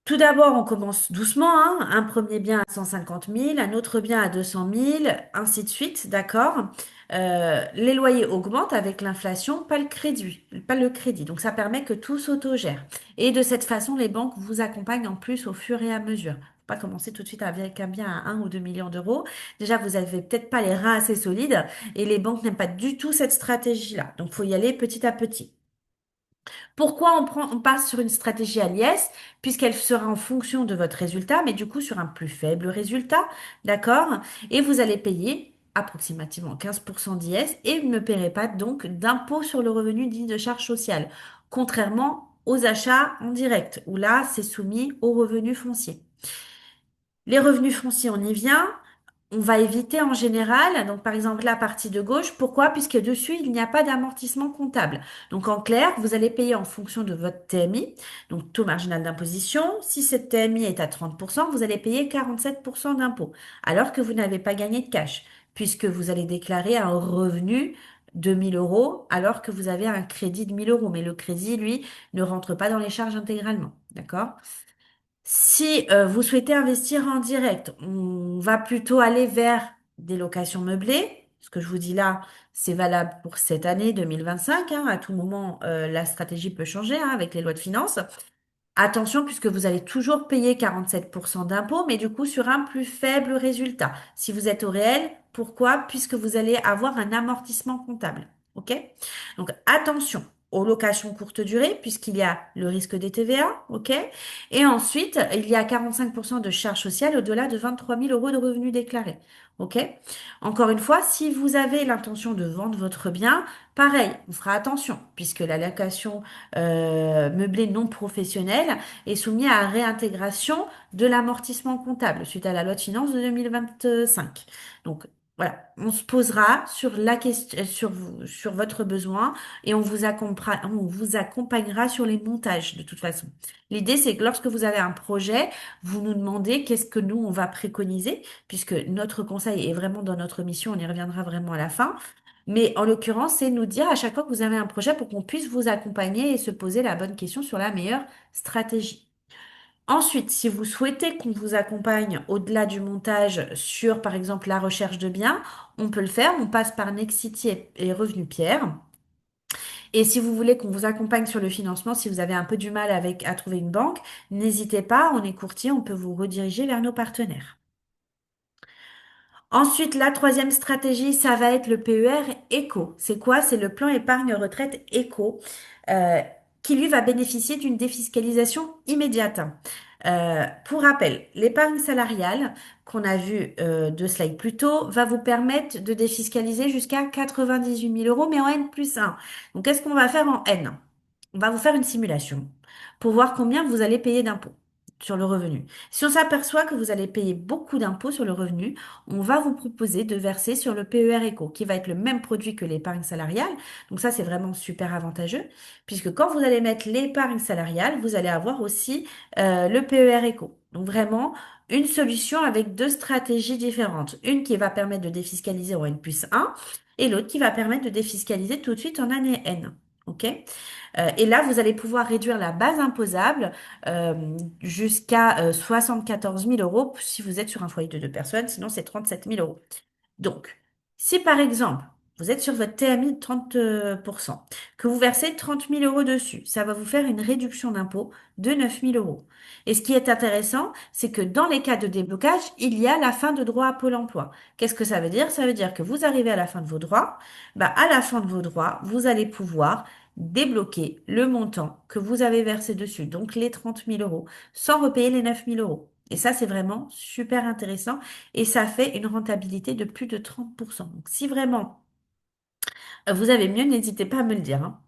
Tout d'abord, on commence doucement, hein. Un premier bien à 150 000, un autre bien à 200 000, ainsi de suite, d'accord? Les loyers augmentent avec l'inflation, pas le crédit, pas le crédit. Donc, ça permet que tout s'autogère. Et de cette façon, les banques vous accompagnent en plus au fur et à mesure. Faut pas commencer tout de suite avec un bien à 1 ou 2 millions d'euros. Déjà, vous avez peut-être pas les reins assez solides et les banques n'aiment pas du tout cette stratégie-là. Donc, faut y aller petit à petit. Pourquoi on passe sur une stratégie à l'IS? Puisqu'elle sera en fonction de votre résultat, mais du coup sur un plus faible résultat, d'accord? Et vous allez payer approximativement 15% d'IS et vous ne paierez pas donc d'impôt sur le revenu dit de charges sociales, contrairement aux achats en direct, où là c'est soumis aux revenus fonciers. Les revenus fonciers, on y vient. On va éviter en général, donc par exemple la partie de gauche, pourquoi? Puisque dessus, il n'y a pas d'amortissement comptable. Donc en clair, vous allez payer en fonction de votre TMI, donc taux marginal d'imposition. Si cette TMI est à 30%, vous allez payer 47% d'impôt, alors que vous n'avez pas gagné de cash, puisque vous allez déclarer un revenu de 1 000 euros, alors que vous avez un crédit de 1 000 euros. Mais le crédit, lui, ne rentre pas dans les charges intégralement. D'accord? Si vous souhaitez investir en direct, on va plutôt aller vers des locations meublées. Ce que je vous dis là, c'est valable pour cette année 2025, hein. À tout moment, la stratégie peut changer, hein, avec les lois de finances. Attention, puisque vous allez toujours payer 47% d'impôts, mais du coup sur un plus faible résultat. Si vous êtes au réel, pourquoi? Puisque vous allez avoir un amortissement comptable. OK? Donc attention. aux locations courte durée, puisqu'il y a le risque des TVA, ok? Et ensuite, il y a 45% de charges sociales au-delà de 23 000 euros de revenus déclarés, ok? Encore une fois, si vous avez l'intention de vendre votre bien, pareil, on fera attention, puisque la location meublée non professionnelle est soumise à réintégration de l'amortissement comptable suite à la loi de finances de 2025. Donc, voilà, on se posera sur la question, sur votre besoin et on vous accompagnera sur les montages de toute façon. L'idée, c'est que lorsque vous avez un projet, vous nous demandez qu'est-ce que nous, on va préconiser, puisque notre conseil est vraiment dans notre mission, on y reviendra vraiment à la fin. Mais en l'occurrence, c'est nous dire à chaque fois que vous avez un projet pour qu'on puisse vous accompagner et se poser la bonne question sur la meilleure stratégie. Ensuite, si vous souhaitez qu'on vous accompagne au-delà du montage sur, par exemple, la recherche de biens, on peut le faire. On passe par Nexity et Revenu Pierre. Et si vous voulez qu'on vous accompagne sur le financement, si vous avez un peu du mal à trouver une banque, n'hésitez pas, on est courtier, on peut vous rediriger vers nos partenaires. Ensuite, la troisième stratégie, ça va être le PER éco. C'est quoi? C'est le plan épargne retraite éco, euh, qui lui va bénéficier d'une défiscalisation immédiate. Pour rappel, l'épargne salariale qu'on a vu deux slides plus tôt va vous permettre de défiscaliser jusqu'à 98 000 euros, mais en N plus 1. Donc, qu'est-ce qu'on va faire en N? On va vous faire une simulation pour voir combien vous allez payer d'impôts sur le revenu. Si on s'aperçoit que vous allez payer beaucoup d'impôts sur le revenu, on va vous proposer de verser sur le PER Éco, qui va être le même produit que l'épargne salariale. Donc ça, c'est vraiment super avantageux, puisque quand vous allez mettre l'épargne salariale, vous allez avoir aussi le PER Éco. Donc vraiment, une solution avec deux stratégies différentes. Une qui va permettre de défiscaliser en N plus 1 et l'autre qui va permettre de défiscaliser tout de suite en année N. OK? Et là, vous allez pouvoir réduire la base imposable jusqu'à 74 000 euros si vous êtes sur un foyer de deux personnes, sinon c'est 37 000 euros. Donc, si par exemple, vous êtes sur votre TMI de 30%, que vous versez 30 000 euros dessus, ça va vous faire une réduction d'impôt de 9 000 euros. Et ce qui est intéressant, c'est que dans les cas de déblocage, il y a la fin de droit à Pôle emploi. Qu'est-ce que ça veut dire? Ça veut dire que vous arrivez à la fin de vos droits. Bah, à la fin de vos droits, vous allez pouvoir débloquer le montant que vous avez versé dessus, donc les 30 000 euros, sans repayer les 9 000 euros. Et ça, c'est vraiment super intéressant et ça fait une rentabilité de plus de 30%. Donc, si vraiment vous avez mieux, n'hésitez pas à me le dire, hein.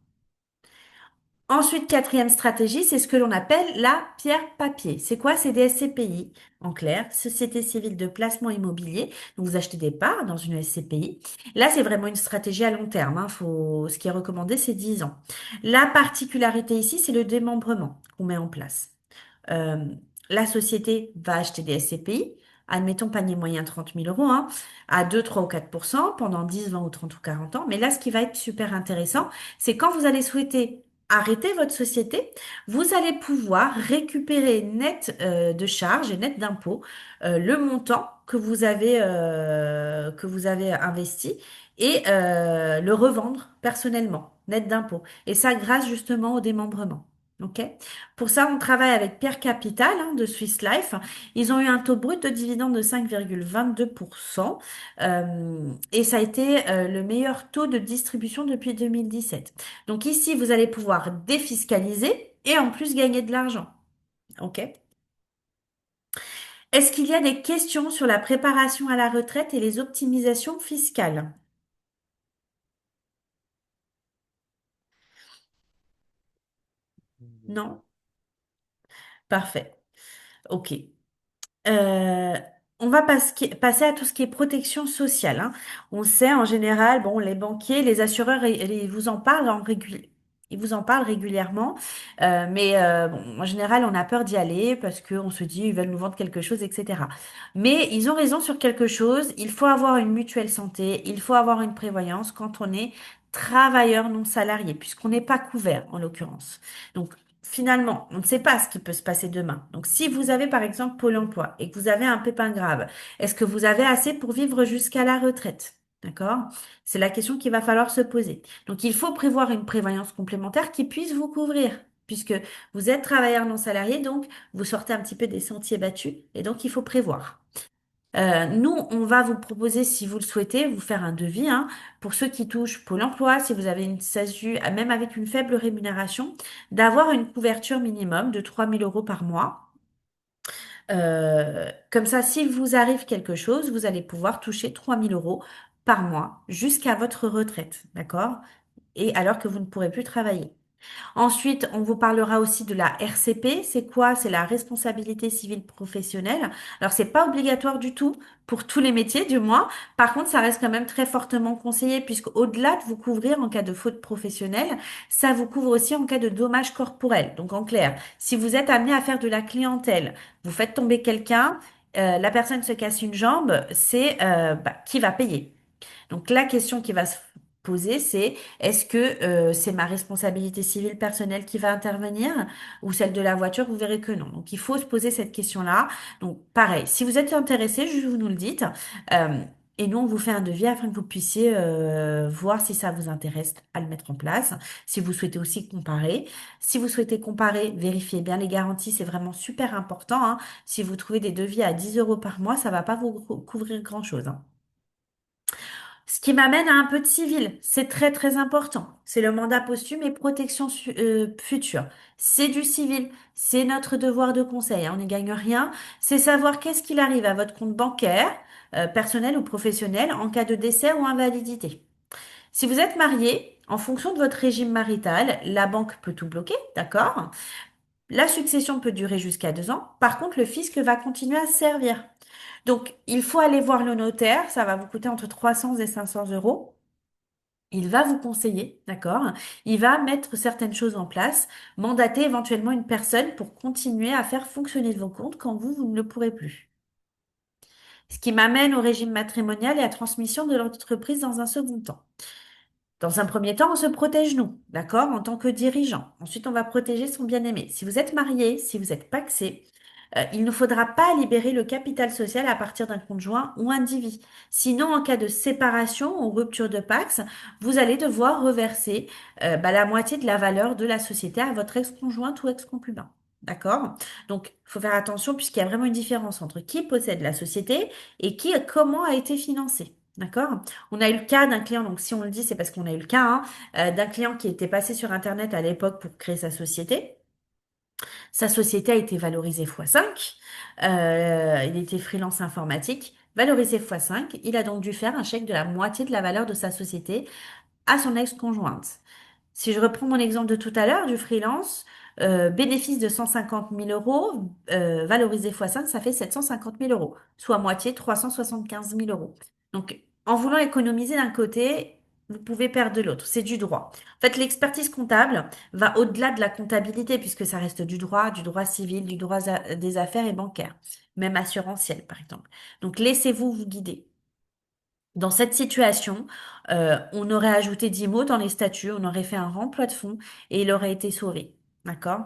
Ensuite, quatrième stratégie, c'est ce que l'on appelle la pierre papier. C'est quoi? C'est des SCPI, en clair, Société civile de placement immobilier. Donc, vous achetez des parts dans une SCPI. Là, c'est vraiment une stratégie à long terme, hein. Ce qui est recommandé, c'est 10 ans. La particularité ici, c'est le démembrement qu'on met en place. Euh, la société va acheter des SCPI, admettons panier moyen 30 000 euros, hein, à 2, 3 ou 4% pendant 10, 20 ou 30 ou 40 ans. Mais là, ce qui va être super intéressant, c'est quand vous allez souhaiter arrêter votre société, vous allez pouvoir récupérer net de charges et net d'impôts le montant que vous avez investi et le revendre personnellement, net d'impôts. Et ça grâce justement au démembrement. OK? Pour ça, on travaille avec Pierre Capital hein, de Swiss Life. Ils ont eu un taux brut de dividende de 5,22% et ça a été le meilleur taux de distribution depuis 2017. Donc ici, vous allez pouvoir défiscaliser et en plus gagner de l'argent. OK? Est-ce qu'il y a des questions sur la préparation à la retraite et les optimisations fiscales? Non? Parfait. OK. Euh, on va passer à tout ce qui est protection sociale, hein. On sait en général, bon, les banquiers, les assureurs, ils vous en parlent ils vous en parlent régulièrement, bon, en général, on a peur d'y aller parce qu'on se dit ils veulent nous vendre quelque chose, etc. Mais ils ont raison sur quelque chose. Il faut avoir une mutuelle santé, il faut avoir une prévoyance quand on est travailleur non salarié, puisqu'on n'est pas couvert en l'occurrence. Donc finalement, on ne sait pas ce qui peut se passer demain. Donc, si vous avez par exemple Pôle emploi et que vous avez un pépin grave, est-ce que vous avez assez pour vivre jusqu'à la retraite? D'accord? C'est la question qu'il va falloir se poser. Donc, il faut prévoir une prévoyance complémentaire qui puisse vous couvrir, puisque vous êtes travailleur non salarié, donc vous sortez un petit peu des sentiers battus, et donc il faut prévoir. Nous, on va vous proposer, si vous le souhaitez, vous faire un devis, hein, pour ceux qui touchent Pôle emploi, si vous avez une SASU, même avec une faible rémunération, d'avoir une couverture minimum de 3 000 € par mois. Comme ça, s'il vous arrive quelque chose, vous allez pouvoir toucher 3 000 € par mois jusqu'à votre retraite, d'accord? Et alors que vous ne pourrez plus travailler. Ensuite, on vous parlera aussi de la RCP. C'est quoi? C'est la responsabilité civile professionnelle. Alors, c'est pas obligatoire du tout pour tous les métiers, du moins. Par contre, ça reste quand même très fortement conseillé puisque au-delà de vous couvrir en cas de faute professionnelle, ça vous couvre aussi en cas de dommage corporel. Donc, en clair, si vous êtes amené à faire de la clientèle, vous faites tomber quelqu'un, la personne se casse une jambe, c'est qui va payer? Donc la question qui va se poser, c'est est-ce que c'est ma responsabilité civile personnelle qui va intervenir ou celle de la voiture? Vous verrez que non. Donc il faut se poser cette question-là. Donc pareil, si vous êtes intéressé, juste vous nous le dites. Euh, et nous, on vous fait un devis afin que vous puissiez voir si ça vous intéresse à le mettre en place. Si vous souhaitez aussi comparer. Si vous souhaitez comparer, vérifiez bien les garanties. C'est vraiment super important, hein. Si vous trouvez des devis à 10 € par mois, ça va pas vous couvrir grand-chose, hein. Ce qui m'amène à un peu de civil. C'est très très important. C'est le mandat posthume et protection future. C'est du civil. C'est notre devoir de conseil, hein. On n'y gagne rien. C'est savoir qu'est-ce qu'il arrive à votre compte bancaire, personnel ou professionnel, en cas de décès ou invalidité. Si vous êtes marié, en fonction de votre régime marital, la banque peut tout bloquer, d'accord? La succession peut durer jusqu'à 2 ans. Par contre, le fisc va continuer à servir. Donc, il faut aller voir le notaire. Ça va vous coûter entre 300 et 500 €. Il va vous conseiller, d'accord? Il va mettre certaines choses en place, mandater éventuellement une personne pour continuer à faire fonctionner vos comptes quand vous ne le pourrez plus. Ce qui m'amène au régime matrimonial et à transmission de l'entreprise dans un second temps. Dans un premier temps, on se protège nous, d'accord, en tant que dirigeant. Ensuite, on va protéger son bien-aimé. Si vous êtes marié, si vous êtes pacsé, il ne faudra pas libérer le capital social à partir d'un conjoint ou individu. Sinon, en cas de séparation ou rupture de Pacs, vous allez devoir reverser la moitié de la valeur de la société à votre ex-conjointe ou ex-concubin. D'accord? Donc, il faut faire attention puisqu'il y a vraiment une différence entre qui possède la société et qui, comment a été financé. D'accord? On a eu le cas d'un client, donc si on le dit, c'est parce qu'on a eu le cas, hein, d'un client qui était passé sur Internet à l'époque pour créer sa société. Sa société a été valorisée x5. Il était freelance informatique, valorisé x5. Il a donc dû faire un chèque de la moitié de la valeur de sa société à son ex-conjointe. Si je reprends mon exemple de tout à l'heure du freelance, bénéfice de 150 000 €, valorisé x5, ça fait 750 000 €, soit moitié 375 000 €. Donc, en voulant économiser d'un côté, vous pouvez perdre de l'autre. C'est du droit. En fait, l'expertise comptable va au-delà de la comptabilité, puisque ça reste du droit civil, du droit des affaires et bancaires, même assurantiel, par exemple. Donc, laissez-vous vous guider. Dans cette situation, on aurait ajouté 10 mots dans les statuts, on aurait fait un remploi de fonds et il aurait été sauvé. D'accord?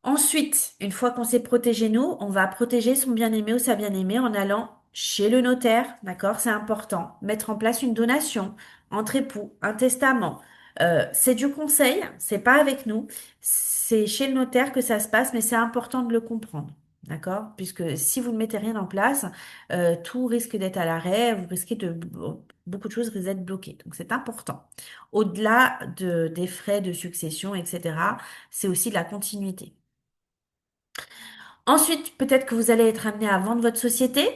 Ensuite, une fois qu'on s'est protégé nous, on va protéger son bien-aimé ou sa bien-aimée en allant chez le notaire, d'accord? C'est important. Mettre en place une donation entre époux, un testament. C'est du conseil, c'est pas avec nous. C'est chez le notaire que ça se passe, mais c'est important de le comprendre, d'accord? Puisque si vous ne mettez rien en place, tout risque d'être à l'arrêt, vous risquez beaucoup de choses risquent d'être bloquées. Donc c'est important. Au-delà des frais de succession, etc., c'est aussi de la continuité. Ensuite, peut-être que vous allez être amené à vendre votre société.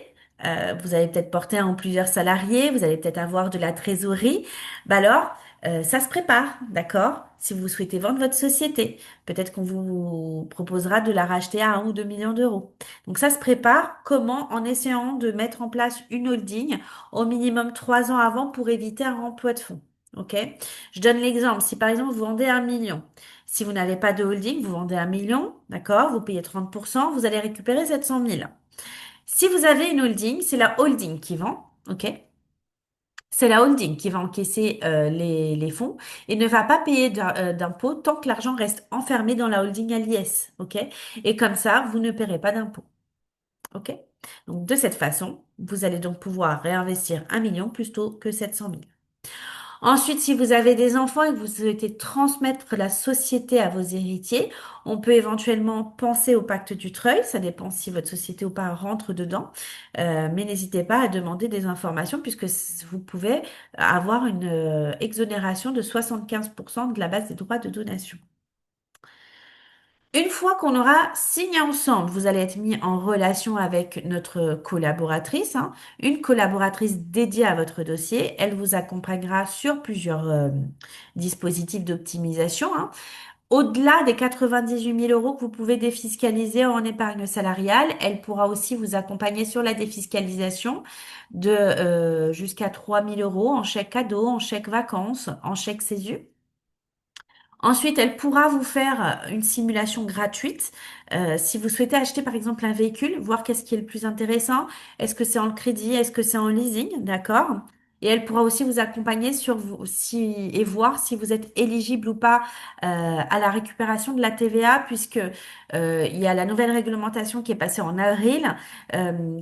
Vous allez peut-être porter en plusieurs salariés, vous allez peut-être avoir de la trésorerie. Bah alors, ça se prépare, d'accord? Si vous souhaitez vendre votre société, peut-être qu'on vous proposera de la racheter à 1 ou 2 millions d'euros. Donc ça se prépare. Comment? En essayant de mettre en place une holding au minimum 3 ans avant pour éviter un remploi de fonds. Ok? Je donne l'exemple. Si par exemple vous vendez 1 million. Si vous n'avez pas de holding, vous vendez 1 million, d'accord? Vous payez 30%, vous allez récupérer 700 000. Si vous avez une holding, c'est la holding qui vend, ok? C'est la holding qui va encaisser les fonds et ne va pas payer d'impôts tant que l'argent reste enfermé dans la holding à l'IS, ok? Et comme ça, vous ne paierez pas d'impôts, ok? Donc de cette façon, vous allez donc pouvoir réinvestir 1 million plutôt que 700 000. Ensuite, si vous avez des enfants et que vous souhaitez transmettre la société à vos héritiers, on peut éventuellement penser au pacte du treuil. Ça dépend si votre société ou pas rentre dedans. Mais n'hésitez pas à demander des informations puisque vous pouvez avoir une exonération de 75% de la base des droits de donation. Une fois qu'on aura signé ensemble, vous allez être mis en relation avec notre collaboratrice, hein, une collaboratrice dédiée à votre dossier. Elle vous accompagnera sur plusieurs dispositifs d'optimisation, hein. Au-delà des 98 000 euros que vous pouvez défiscaliser en épargne salariale, elle pourra aussi vous accompagner sur la défiscalisation de jusqu'à 3 000 euros en chèque cadeau, en chèque vacances, en chèque CESU. Ensuite, elle pourra vous faire une simulation gratuite. Si vous souhaitez acheter par exemple un véhicule, voir qu'est-ce qui est le plus intéressant. Est-ce que c'est en crédit? Est-ce que c'est en leasing? D'accord? Et elle pourra aussi vous accompagner sur vous, si, et voir si vous êtes éligible ou pas à la récupération de la TVA, puisque il y a la nouvelle réglementation qui est passée en avril,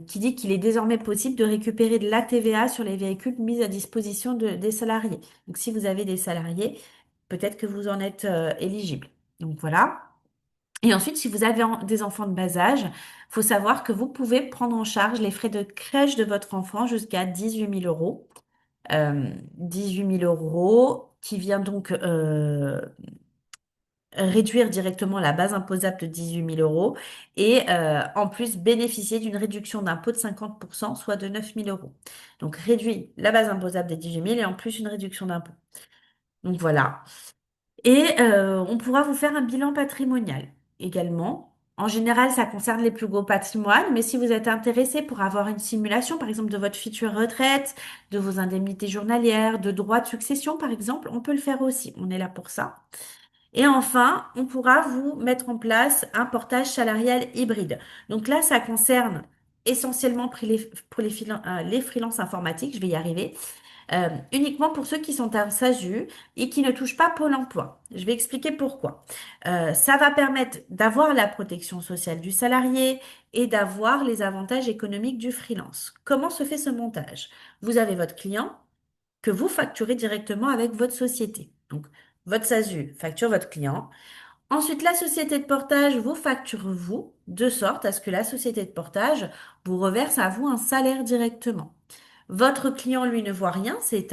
qui dit qu'il est désormais possible de récupérer de la TVA sur les véhicules mis à disposition des salariés. Donc si vous avez des salariés, peut-être que vous en êtes éligible. Donc voilà. Et ensuite, si vous avez des enfants de bas âge, faut savoir que vous pouvez prendre en charge les frais de crèche de votre enfant jusqu'à 18 000 euros. 18 000 euros qui vient donc réduire directement la base imposable de 18 000 euros et en plus bénéficier d'une réduction d'impôt de 50%, soit de 9 000 euros. Donc réduit la base imposable des 18 000 et en plus une réduction d'impôt. Donc voilà. Et on pourra vous faire un bilan patrimonial également. En général, ça concerne les plus gros patrimoines, mais si vous êtes intéressé pour avoir une simulation, par exemple, de votre future retraite, de vos indemnités journalières, de droits de succession, par exemple, on peut le faire aussi. On est là pour ça. Et enfin, on pourra vous mettre en place un portage salarial hybride. Donc là, ça concerne essentiellement pour les freelances informatiques, je vais y arriver. Uniquement pour ceux qui sont en SASU et qui ne touchent pas Pôle emploi. Je vais expliquer pourquoi. Ça va permettre d'avoir la protection sociale du salarié et d'avoir les avantages économiques du freelance. Comment se fait ce montage? Vous avez votre client que vous facturez directement avec votre société. Donc, votre SASU facture votre client. Ensuite, la société de portage vous facture vous, de sorte à ce que la société de portage vous reverse à vous un salaire directement. Votre client, lui, ne voit rien, c'est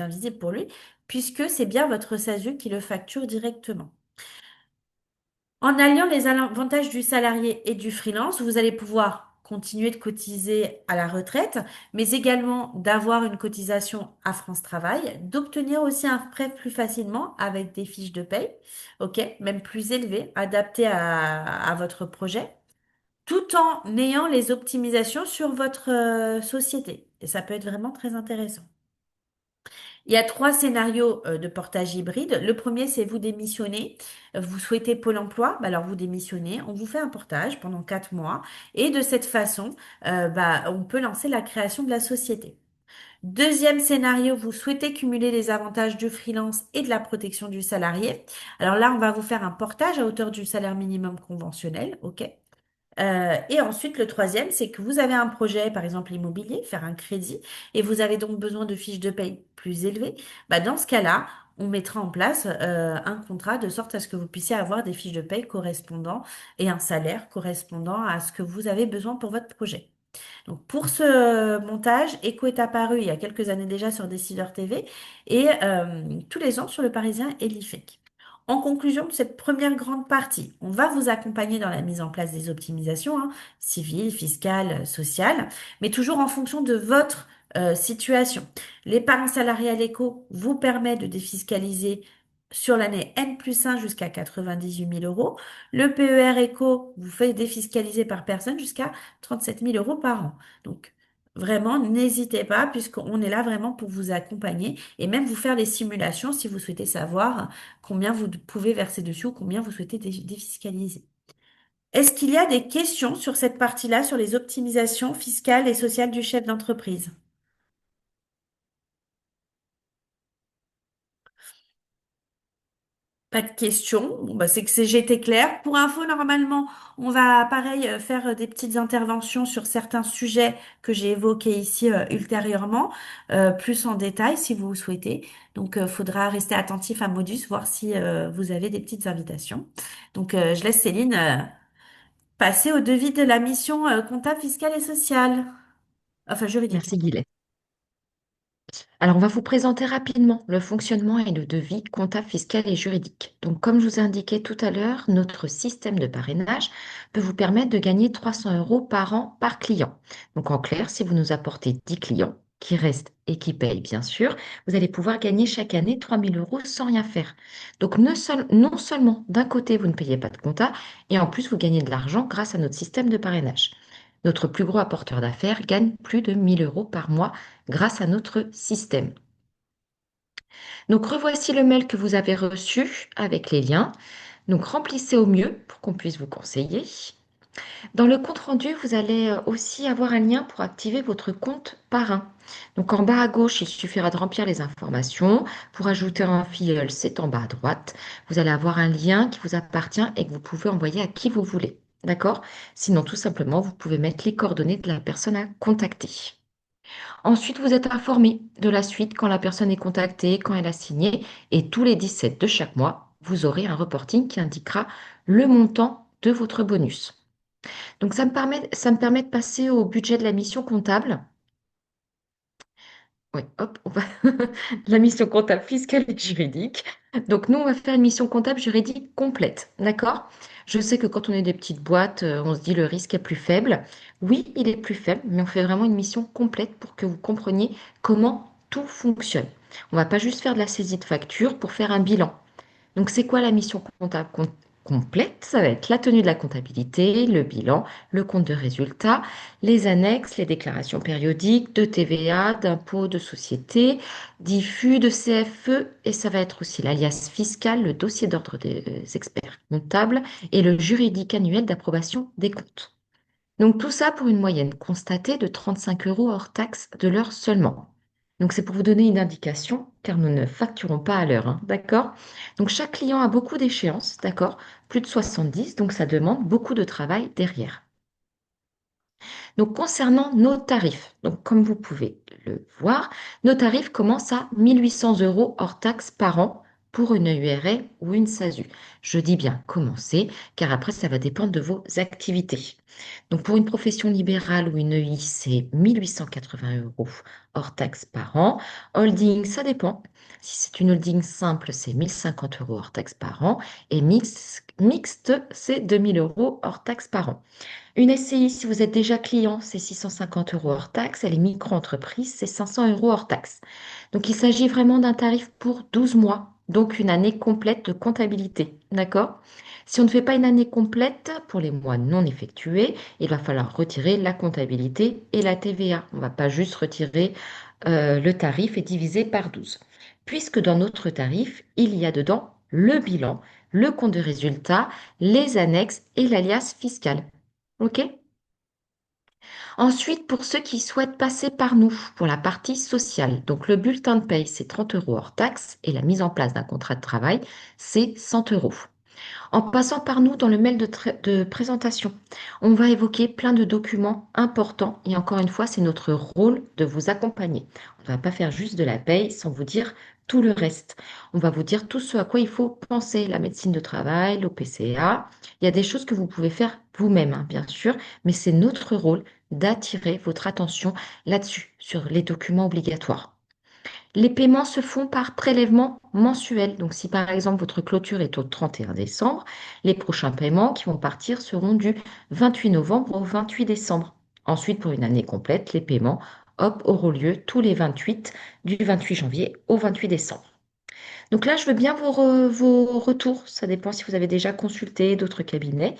invisible pour lui, puisque c'est bien votre SASU qui le facture directement. En alliant les avantages du salarié et du freelance, vous allez pouvoir continuer de cotiser à la retraite, mais également d'avoir une cotisation à France Travail, d'obtenir aussi un prêt plus facilement avec des fiches de paye, ok, même plus élevées, adaptées à votre projet, tout en ayant les optimisations sur votre société. Et ça peut être vraiment très intéressant. Il y a trois scénarios de portage hybride. Le premier, c'est vous démissionnez. Vous souhaitez Pôle emploi, bah alors vous démissionnez. On vous fait un portage pendant 4 mois. Et de cette façon, on peut lancer la création de la société. Deuxième scénario, vous souhaitez cumuler les avantages du freelance et de la protection du salarié. Alors là, on va vous faire un portage à hauteur du salaire minimum conventionnel, OK? Et ensuite, le troisième, c'est que vous avez un projet, par exemple immobilier, faire un crédit, et vous avez donc besoin de fiches de paye plus élevées. Bah, dans ce cas-là, on mettra en place un contrat de sorte à ce que vous puissiez avoir des fiches de paye correspondant et un salaire correspondant à ce que vous avez besoin pour votre projet. Donc pour ce montage, Echo est apparu il y a quelques années déjà sur Décideur TV et tous les ans sur Le Parisien et l'IFEC. En conclusion de cette première grande partie, on va vous accompagner dans la mise en place des optimisations, hein, civiles, fiscales, sociales, mais toujours en fonction de votre situation. L'épargne salariale éco vous permet de défiscaliser sur l'année N+1 jusqu'à 98 000 euros. Le PER éco vous fait défiscaliser par personne jusqu'à 37 000 euros par an. Donc, vraiment, n'hésitez pas, puisqu'on est là vraiment pour vous accompagner et même vous faire les simulations si vous souhaitez savoir combien vous pouvez verser dessus ou combien vous souhaitez défiscaliser. Est-ce qu'il y a des questions sur cette partie-là, sur les optimisations fiscales et sociales du chef d'entreprise? Pas de questions. Bon, bah, c'est que j'ai été claire. Pour info, normalement, on va pareil faire des petites interventions sur certains sujets que j'ai évoqués ici ultérieurement, plus en détail si vous le souhaitez. Donc, faudra rester attentif à Modus, voir si vous avez des petites invitations. Donc, je laisse Céline passer au devis de la mission comptable, fiscale et sociale. Enfin, juridique. Merci, Guylaine. Alors, on va vous présenter rapidement le fonctionnement et le devis comptable, fiscal et juridique. Donc, comme je vous ai indiqué tout à l'heure, notre système de parrainage peut vous permettre de gagner 300 euros par an par client. Donc, en clair, si vous nous apportez 10 clients qui restent et qui payent, bien sûr, vous allez pouvoir gagner chaque année 3000 euros sans rien faire. Donc, non seulement d'un côté, vous ne payez pas de compta, et en plus, vous gagnez de l'argent grâce à notre système de parrainage. Notre plus gros apporteur d'affaires gagne plus de 1000 euros par mois grâce à notre système. Donc revoici le mail que vous avez reçu avec les liens. Donc remplissez au mieux pour qu'on puisse vous conseiller. Dans le compte rendu, vous allez aussi avoir un lien pour activer votre compte parrain. Donc en bas à gauche, il suffira de remplir les informations. Pour ajouter un filleul, c'est en bas à droite. Vous allez avoir un lien qui vous appartient et que vous pouvez envoyer à qui vous voulez. D'accord? Sinon, tout simplement, vous pouvez mettre les coordonnées de la personne à contacter. Ensuite, vous êtes informé de la suite quand la personne est contactée, quand elle a signé, et tous les 17 de chaque mois, vous aurez un reporting qui indiquera le montant de votre bonus. Donc, ça me permet de passer au budget de la mission comptable. Oui, hop, on va la mission comptable fiscale et juridique. Donc, nous, on va faire une mission comptable juridique complète, d'accord? Je sais que quand on est des petites boîtes, on se dit le risque est plus faible. Oui, il est plus faible, mais on fait vraiment une mission complète pour que vous compreniez comment tout fonctionne. On va pas juste faire de la saisie de facture pour faire un bilan. Donc, c'est quoi la mission comptable complète? Ça va être la tenue de la comptabilité, le bilan, le compte de résultat, les annexes, les déclarations périodiques de TVA, d'impôts de société, d'IFU, de CFE, et ça va être aussi l'alias fiscal, le dossier d'ordre des experts comptables et le juridique annuel d'approbation des comptes. Donc tout ça pour une moyenne constatée de 35 euros hors taxe de l'heure seulement. Donc c'est pour vous donner une indication, car nous ne facturons pas à l'heure, hein, d'accord? Donc chaque client a beaucoup d'échéances, d'accord? Plus de 70, donc ça demande beaucoup de travail derrière. Donc concernant nos tarifs, donc comme vous pouvez le voir, nos tarifs commencent à 1800 euros hors taxe par an pour une URL ou une SASU. Je dis bien commencer, car après ça va dépendre de vos activités. Donc pour une profession libérale ou une EI, c'est 1880 euros hors taxe par an. Holding, ça dépend. Si c'est une holding simple, c'est 1050 euros hors taxe par an. Et mixte, c'est 2000 euros hors taxe par an. Une SCI, si vous êtes déjà client, c'est 650 euros hors taxe. Et les micro-entreprises, c'est 500 euros hors taxe. Donc, il s'agit vraiment d'un tarif pour 12 mois, donc une année complète de comptabilité. D'accord? Si on ne fait pas une année complète pour les mois non effectués, il va falloir retirer la comptabilité et la TVA. On ne va pas juste retirer le tarif et diviser par 12. Puisque dans notre tarif, il y a dedans le bilan, le compte de résultat, les annexes et l'alias fiscal. OK? Ensuite, pour ceux qui souhaitent passer par nous pour la partie sociale, donc le bulletin de paye, c'est 30 euros hors taxe et la mise en place d'un contrat de travail, c'est 100 euros. En passant par nous dans le mail de présentation, on va évoquer plein de documents importants et encore une fois, c'est notre rôle de vous accompagner. On ne va pas faire juste de la paye sans vous dire tout le reste. On va vous dire tout ce à quoi il faut penser, la médecine de travail, l'OPCA. Il y a des choses que vous pouvez faire vous-même, hein, bien sûr, mais c'est notre rôle d'attirer votre attention là-dessus, sur les documents obligatoires. Les paiements se font par prélèvement mensuel. Donc, si par exemple votre clôture est au 31 décembre, les prochains paiements qui vont partir seront du 28 novembre au 28 décembre. Ensuite, pour une année complète, les paiements, hop, auront lieu tous les 28, du 28 janvier au 28 décembre. Donc là, je veux bien vos retours. Ça dépend si vous avez déjà consulté d'autres cabinets.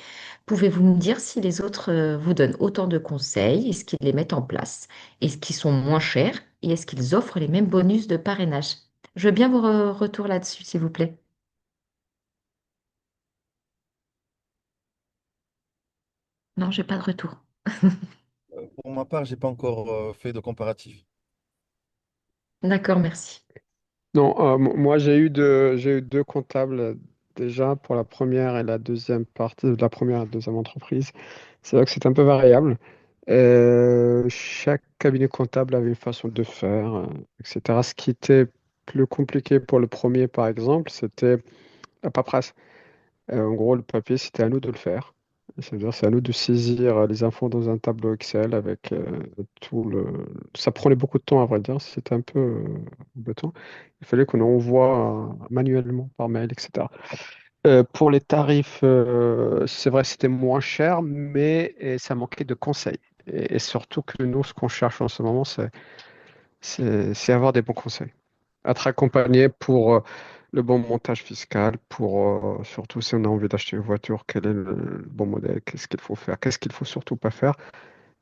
Pouvez-vous me dire si les autres vous donnent autant de conseils? Est-ce qu'ils les mettent en place? Est-ce qu'ils sont moins chers? Et est-ce qu'ils offrent les mêmes bonus de parrainage? Je veux bien vos retours là-dessus, s'il vous plaît. Non, j'ai pas de retour. Pour ma part, j'ai pas encore fait de comparatif. D'accord, merci. Non, moi j'ai eu deux comptables. déjà pour la première et la deuxième partie, la première et la deuxième entreprise, c'est vrai que c'est un peu variable. Chaque cabinet comptable avait une façon de faire, etc. Ce qui était plus compliqué pour le premier, par exemple, c'était la paperasse. En gros, le papier, c'était à nous de le faire. C'est-à-dire, c'est à nous de saisir les infos dans un tableau Excel avec tout le... Ça prenait beaucoup de temps, à vrai dire. C'était un peu embêtant. Il fallait qu'on envoie manuellement par mail, etc. Pour les tarifs, c'est vrai, c'était moins cher, mais ça manquait de conseils. Et surtout que nous, ce qu'on cherche en ce moment, c'est avoir des bons conseils. Être accompagné pour le bon montage fiscal, pour surtout si on a envie d'acheter une voiture, quel est le bon modèle, qu'est-ce qu'il faut faire, qu'est-ce qu'il faut surtout pas faire.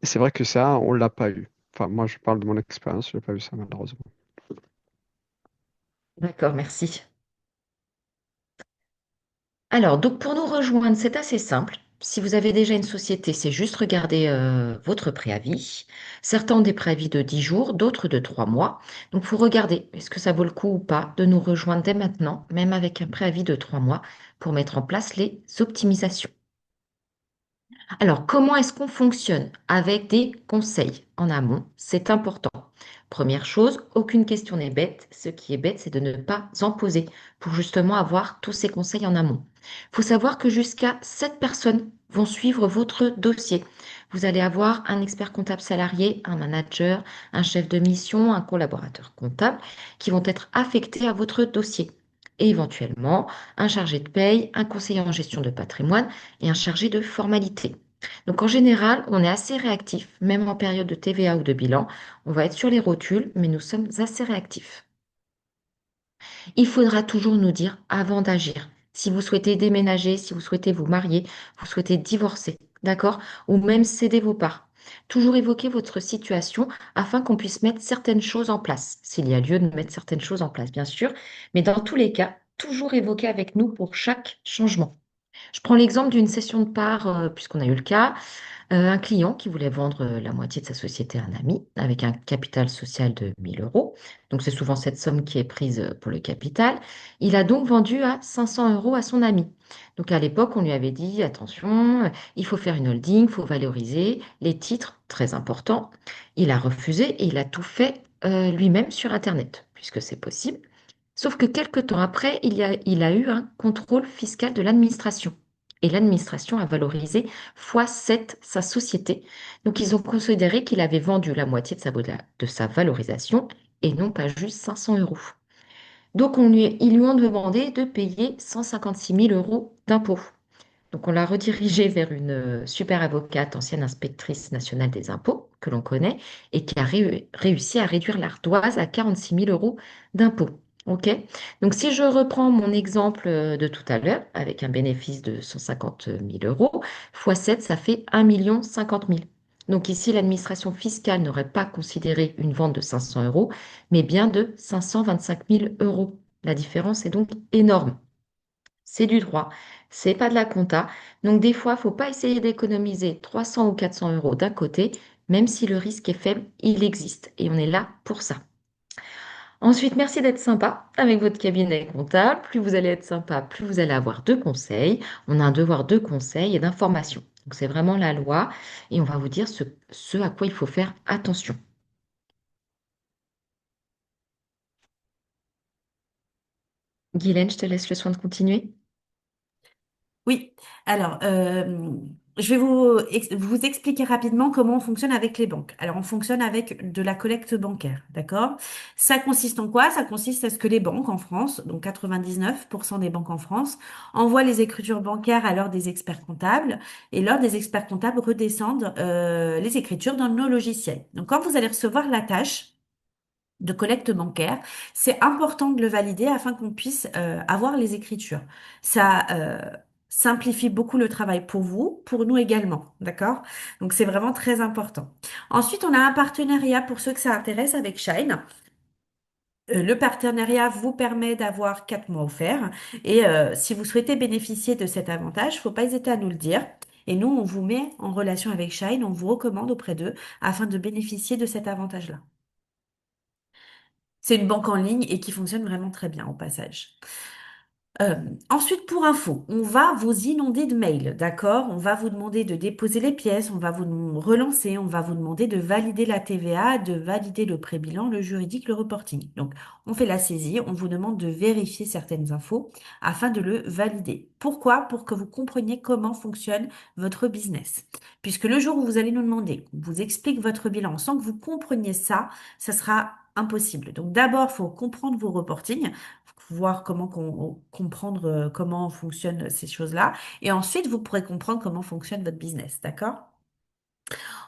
Et c'est vrai que ça, on l'a pas eu. Enfin, moi, je parle de mon expérience, je n'ai pas eu ça malheureusement. D'accord, merci. Alors, donc pour nous rejoindre, c'est assez simple. Si vous avez déjà une société, c'est juste regarder votre préavis. Certains ont des préavis de 10 jours, d'autres de 3 mois. Donc, il faut regarder, est-ce que ça vaut le coup ou pas de nous rejoindre dès maintenant, même avec un préavis de 3 mois, pour mettre en place les optimisations. Alors, comment est-ce qu'on fonctionne? Avec des conseils en amont, c'est important. Première chose, aucune question n'est bête. Ce qui est bête, c'est de ne pas en poser pour justement avoir tous ces conseils en amont. Il faut savoir que jusqu'à 7 personnes vont suivre votre dossier. Vous allez avoir un expert comptable salarié, un manager, un chef de mission, un collaborateur comptable qui vont être affectés à votre dossier. Et éventuellement, un chargé de paye, un conseiller en gestion de patrimoine et un chargé de formalité. Donc en général, on est assez réactif, même en période de TVA ou de bilan. On va être sur les rotules, mais nous sommes assez réactifs. Il faudra toujours nous dire avant d'agir. Si vous souhaitez déménager, si vous souhaitez vous marier, vous souhaitez divorcer, d'accord? Ou même céder vos parts. Toujours évoquer votre situation afin qu'on puisse mettre certaines choses en place, s'il y a lieu de mettre certaines choses en place, bien sûr. Mais dans tous les cas, toujours évoquer avec nous pour chaque changement. Je prends l'exemple d'une cession de parts, puisqu'on a eu le cas. Un client qui voulait vendre la moitié de sa société à un ami avec un capital social de 1000 euros. Donc c'est souvent cette somme qui est prise pour le capital. Il a donc vendu à 500 euros à son ami. Donc à l'époque, on lui avait dit, attention, il faut faire une holding, il faut valoriser les titres, très important. Il a refusé et il a tout fait lui-même sur Internet, puisque c'est possible. Sauf que quelques temps après, il a eu un contrôle fiscal de l'administration. Et l'administration a valorisé fois 7 sa société. Donc ils ont considéré qu'il avait vendu la moitié de sa valorisation et non pas juste 500 euros. Donc ils lui ont demandé de payer 156 000 euros d'impôts. Donc on l'a redirigé vers une super avocate, ancienne inspectrice nationale des impôts, que l'on connaît, et qui a réussi à réduire l'ardoise à 46 000 euros d'impôts. OK? Donc si je reprends mon exemple de tout à l'heure, avec un bénéfice de 150 000 euros, fois 7, ça fait 1 050 000. Donc ici, l'administration fiscale n'aurait pas considéré une vente de 500 euros, mais bien de 525 000 euros. La différence est donc énorme. C'est du droit, c'est pas de la compta. Donc des fois, il ne faut pas essayer d'économiser 300 ou 400 euros d'un côté, même si le risque est faible, il existe et on est là pour ça. Ensuite, merci d'être sympa avec votre cabinet comptable. Plus vous allez être sympa, plus vous allez avoir de conseils. On a un devoir de conseil et d'information. Donc c'est vraiment la loi et on va vous dire ce à quoi il faut faire attention. Guylaine, je te laisse le soin de continuer. Oui, alors je vais vous expliquer rapidement comment on fonctionne avec les banques. Alors on fonctionne avec de la collecte bancaire, d'accord? Ça consiste en quoi? Ça consiste à ce que les banques en France, donc 99% des banques en France, envoient les écritures bancaires à l'ordre des experts comptables et l'ordre des experts comptables redescendent les écritures dans nos logiciels. Donc quand vous allez recevoir la tâche, de collecte bancaire, c'est important de le valider afin qu'on puisse avoir les écritures. Ça simplifie beaucoup le travail pour vous, pour nous également, d'accord? Donc c'est vraiment très important. Ensuite, on a un partenariat pour ceux que ça intéresse avec Shine. Le partenariat vous permet d'avoir 4 mois offerts et si vous souhaitez bénéficier de cet avantage, faut pas hésiter à nous le dire. Et nous, on vous met en relation avec Shine, on vous recommande auprès d'eux afin de bénéficier de cet avantage-là. C'est une banque en ligne et qui fonctionne vraiment très bien au passage. Euh, Ensuite, pour info, on va vous inonder de mails, d'accord? On va vous demander de déposer les pièces, on va vous relancer, on va vous demander de valider la TVA, de valider le pré-bilan, le juridique, le reporting. Donc, on fait la saisie, on vous demande de vérifier certaines infos afin de le valider. Pourquoi? Pour que vous compreniez comment fonctionne votre business. Puisque le jour où vous allez nous demander, on vous explique votre bilan sans que vous compreniez ça, ça sera impossible. Donc, d'abord, il faut comprendre vos reportings, voir comprendre comment fonctionnent ces choses-là. Et ensuite, vous pourrez comprendre comment fonctionne votre business, d'accord?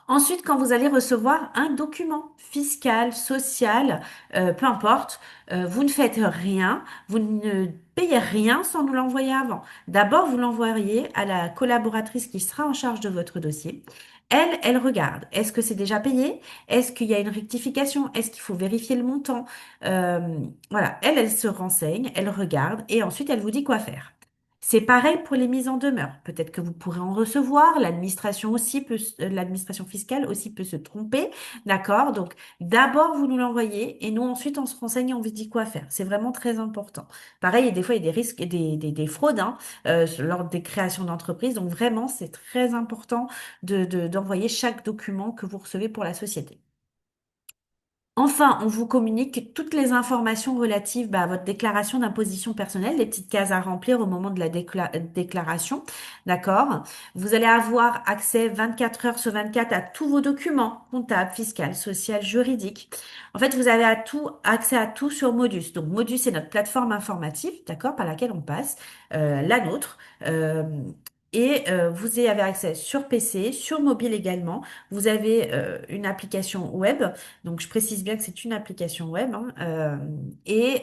Ensuite, quand vous allez recevoir un document fiscal, social, peu importe, vous ne faites rien, vous ne payez rien sans nous l'envoyer avant. D'abord, vous l'envoyez à la collaboratrice qui sera en charge de votre dossier. Elle regarde. Est-ce que c'est déjà payé? Est-ce qu'il y a une rectification? Est-ce qu'il faut vérifier le montant? Euh, voilà, elle se renseigne, elle regarde et ensuite elle vous dit quoi faire. C'est pareil pour les mises en demeure. Peut-être que vous pourrez en recevoir. L'administration aussi l'administration fiscale aussi peut se tromper. D'accord? Donc, d'abord, vous nous l'envoyez et nous, ensuite, on se renseigne et on vous dit quoi faire. C'est vraiment très important. Pareil, et des fois, il y a des risques et des fraudes, hein, lors des créations d'entreprises. Donc, vraiment, c'est très important d'envoyer chaque document que vous recevez pour la société. Enfin, on vous communique toutes les informations relatives à votre déclaration d'imposition personnelle, les petites cases à remplir au moment de la déclaration. D'accord? Vous allez avoir accès 24 heures sur 24 à tous vos documents, comptables, fiscaux, sociaux, juridiques. En fait, vous avez accès à tout sur Modus. Donc, Modus, c'est notre plateforme informative, d'accord, par laquelle on passe, la nôtre. Euh, vous y avez accès sur PC, sur mobile également. Vous avez une application web. Donc, je précise bien que c'est une application web, hein, et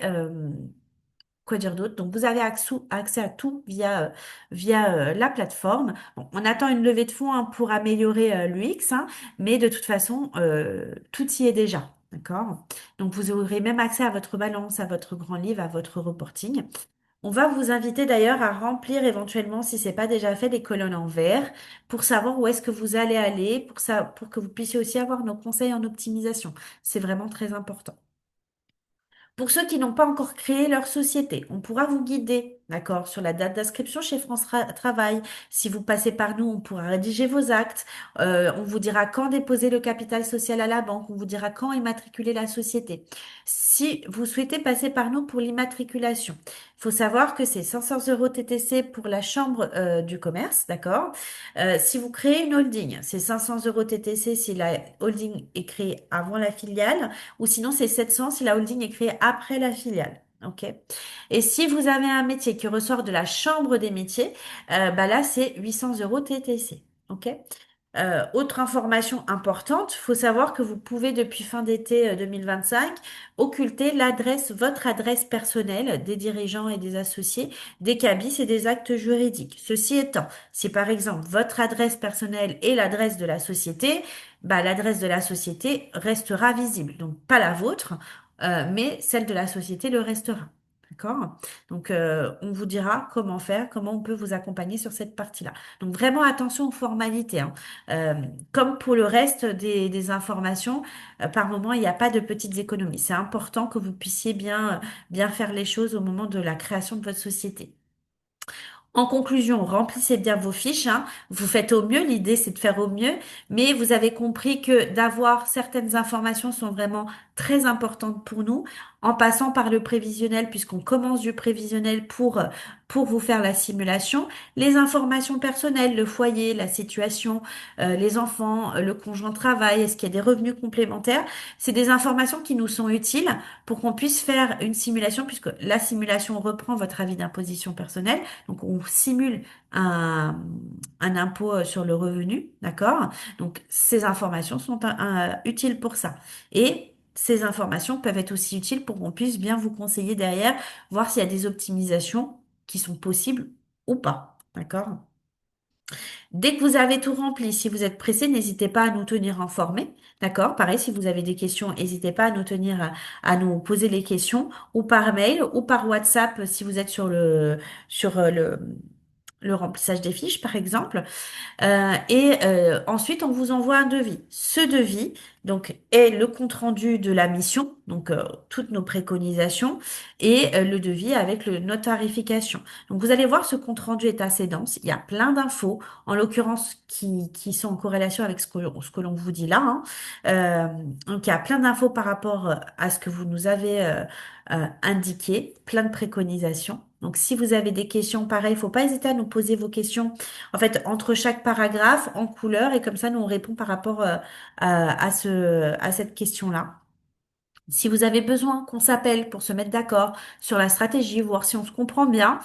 quoi dire d'autre? Donc, vous avez accès à tout via la plateforme. Bon, on attend une levée de fonds, hein, pour améliorer l'UX, hein, mais de toute façon, tout y est déjà. D'accord? Donc, vous aurez même accès à votre balance, à votre grand livre, à votre reporting. On va vous inviter d'ailleurs à remplir éventuellement, si c'est pas déjà fait, les colonnes en vert pour savoir où est-ce que vous allez aller, pour que vous puissiez aussi avoir nos conseils en optimisation. C'est vraiment très important. Pour ceux qui n'ont pas encore créé leur société, on pourra vous guider, d'accord, sur la date d'inscription chez Travail. Si vous passez par nous, on pourra rédiger vos actes. On vous dira quand déposer le capital social à la banque. On vous dira quand immatriculer la société. Si vous souhaitez passer par nous pour l'immatriculation, il faut savoir que c'est 500 euros TTC pour la chambre du commerce, d'accord? Si vous créez une holding, c'est 500 euros TTC si la holding est créée avant la filiale. Ou sinon, c'est 700 si la holding est créée après la filiale. OK? Et si vous avez un métier qui ressort de la chambre des métiers, bah là, c'est 800 euros TTC. OK? Autre information importante, faut savoir que vous pouvez depuis fin d'été 2025 occulter votre adresse personnelle des dirigeants et des associés, des cabis et des actes juridiques. Ceci étant, si par exemple votre adresse personnelle est l'adresse de la société, bah, l'adresse de la société restera visible. Donc pas la vôtre, mais celle de la société le restera. D'accord? Donc, on vous dira comment faire, comment on peut vous accompagner sur cette partie-là. Donc, vraiment attention aux formalités, hein. Euh, Comme pour le reste des informations, par moment, il n'y a pas de petites économies. C'est important que vous puissiez bien faire les choses au moment de la création de votre société. En conclusion, remplissez bien vos fiches, hein. Vous faites au mieux. L'idée, c'est de faire au mieux. Mais vous avez compris que d'avoir certaines informations sont vraiment très importantes pour nous. En passant par le prévisionnel, puisqu'on commence du prévisionnel pour vous faire la simulation. Les informations personnelles, le foyer, la situation, les enfants, le conjoint de travail, est-ce qu'il y a des revenus complémentaires? C'est des informations qui nous sont utiles pour qu'on puisse faire une simulation, puisque la simulation reprend votre avis d'imposition personnelle. Donc, on simule un impôt sur le revenu, d'accord? Donc, ces informations sont utiles pour ça. Et ces informations peuvent être aussi utiles pour qu'on puisse bien vous conseiller derrière, voir s'il y a des optimisations qui sont possibles ou pas, d'accord? Dès que vous avez tout rempli, si vous êtes pressé, n'hésitez pas à nous tenir informés. D'accord? Pareil, si vous avez des questions, n'hésitez pas à nous tenir, à nous poser les questions ou par mail ou par WhatsApp si vous êtes sur le remplissage des fiches, par exemple. Ensuite, on vous envoie un devis. Ce devis, Donc, et le compte-rendu de la mission, donc toutes nos préconisations, et le devis avec notre tarification. Donc, vous allez voir, ce compte-rendu est assez dense. Il y a plein d'infos, en l'occurrence, qui sont en corrélation avec ce que l'on vous dit là, hein. Euh, donc, il y a plein d'infos par rapport à ce que vous nous avez indiqué, plein de préconisations. Donc, si vous avez des questions, pareil, il faut pas hésiter à nous poser vos questions, en fait, entre chaque paragraphe, en couleur, et comme ça, nous, on répond par rapport à cette question-là. Si vous avez besoin qu'on s'appelle pour se mettre d'accord sur la stratégie, voir si on se comprend bien,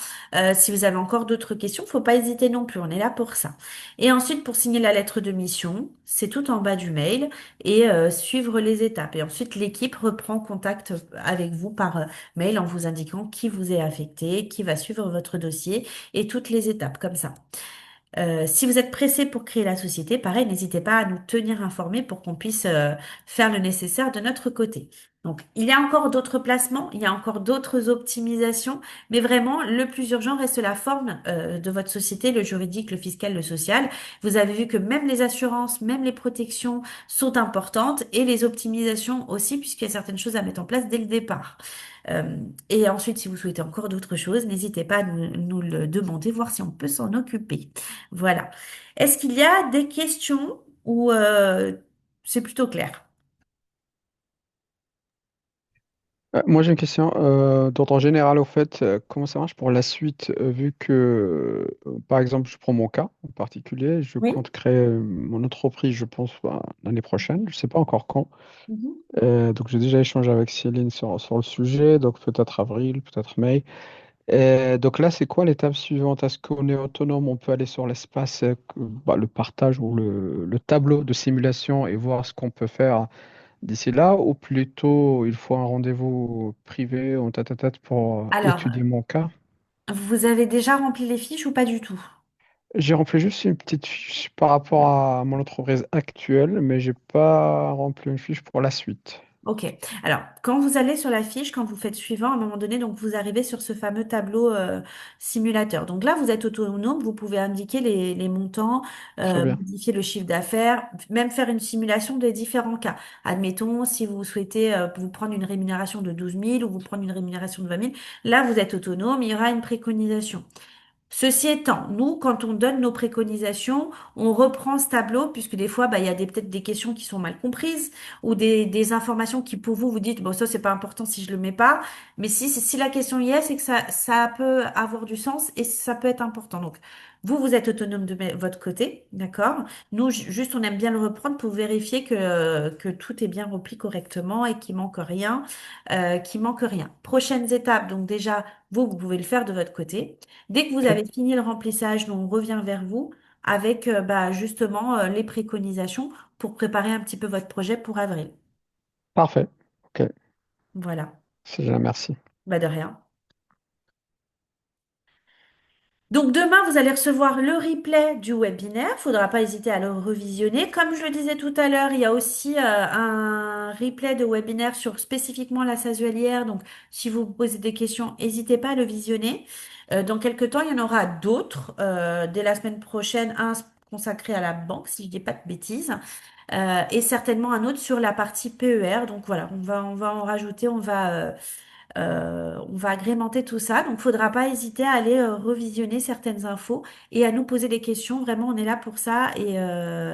si vous avez encore d'autres questions, faut pas hésiter non plus, on est là pour ça. Et ensuite, pour signer la lettre de mission, c'est tout en bas du mail et suivre les étapes. Et ensuite, l'équipe reprend contact avec vous par mail en vous indiquant qui vous est affecté, qui va suivre votre dossier et toutes les étapes comme ça. Si vous êtes pressé pour créer la société, pareil, n'hésitez pas à nous tenir informés pour qu'on puisse faire le nécessaire de notre côté. Donc, il y a encore d'autres placements, il y a encore d'autres optimisations, mais vraiment, le plus urgent reste la forme de votre société, le juridique, le fiscal, le social. Vous avez vu que même les assurances, même les protections sont importantes et les optimisations aussi, puisqu'il y a certaines choses à mettre en place dès le départ. Euh, et ensuite, si vous souhaitez encore d'autres choses, n'hésitez pas à nous le demander, voir si on peut s'en occuper. Voilà. Est-ce qu'il y a des questions ou c'est plutôt clair? Moi, j'ai une question d'ordre général au fait. Comment ça marche pour la suite, vu que, par exemple, je prends mon cas en particulier, je Oui. compte créer mon entreprise, je pense, bah, l'année prochaine, je ne sais pas encore quand. Mhm. Donc, j'ai déjà échangé avec Céline sur le sujet, donc peut-être avril, peut-être mai. Donc là, c'est quoi l'étape suivante? Est-ce qu'on est autonome? On peut aller sur l'espace, bah, le partage ou le tableau de simulation et voir ce qu'on peut faire d'ici là, ou plutôt il faut un rendez-vous privé en tête-à-tête pour Alors, étudier mon cas? vous avez déjà rempli les fiches ou pas du tout? J'ai rempli juste une petite fiche par rapport à mon entreprise actuelle, mais j'ai pas rempli une fiche pour la suite. Ok. Alors, quand vous allez sur la fiche, quand vous faites suivant, à un moment donné, donc vous arrivez sur ce fameux tableau simulateur. Donc là, vous êtes autonome, vous pouvez indiquer les montants, Très bien. modifier le chiffre d'affaires, même faire une simulation des différents cas. Admettons, si vous souhaitez vous prendre une rémunération de 12 000 ou vous prendre une rémunération de 20 000, là, vous êtes autonome, il y aura une préconisation. Ceci étant, nous, quand on donne nos préconisations, on reprend ce tableau, puisque des fois, bah, il y a peut-être des questions qui sont mal comprises ou des informations qui, pour vous, vous dites, bon, ça, c'est pas important si je le mets pas. Mais si la question y est, c'est que ça peut avoir du sens et ça peut être important. Donc, vous êtes autonome de votre côté, d'accord? Nous, juste, on aime bien le reprendre pour vérifier que tout est bien repris correctement et qu'il manque rien. Prochaines étapes, donc déjà, vous pouvez le faire de votre côté. Dès que vous Ok. avez fini le remplissage, nous, on revient vers vous avec bah, justement les préconisations pour préparer un petit peu votre projet pour avril. Parfait. Ok. Voilà. C'est bien, merci. Bah, de rien. Donc demain, vous allez recevoir le replay du webinaire. Il ne faudra pas hésiter à le revisionner. Comme je le disais tout à l'heure, il y a aussi un replay de webinaire sur spécifiquement la sasualière. Donc si vous vous posez des questions, n'hésitez pas à le visionner. Dans quelques temps, il y en aura d'autres. Dès la semaine prochaine, un consacré à la banque, si je dis pas de bêtises. Et certainement un autre sur la partie PER. Donc voilà, on va en rajouter, on va agrémenter tout ça. Donc, il ne faudra pas hésiter à aller revisionner certaines infos et à nous poser des questions. Vraiment, on est là pour ça. Et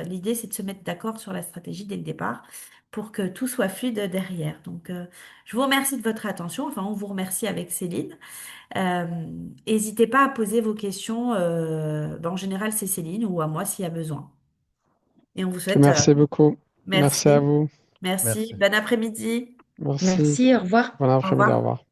l'idée, c'est de se mettre d'accord sur la stratégie dès le départ pour que tout soit fluide derrière. Donc, je vous remercie de votre attention. Enfin, on vous remercie avec Céline. Euh, N'hésitez pas à poser vos questions. Ben, en général, c'est Céline ou à moi s'il y a besoin. Et on vous Ok, souhaite merci beaucoup. Merci à merci. vous. Merci. Merci. Bon après-midi. Merci. Merci, au revoir. Bon Au après-midi. Au revoir. revoir.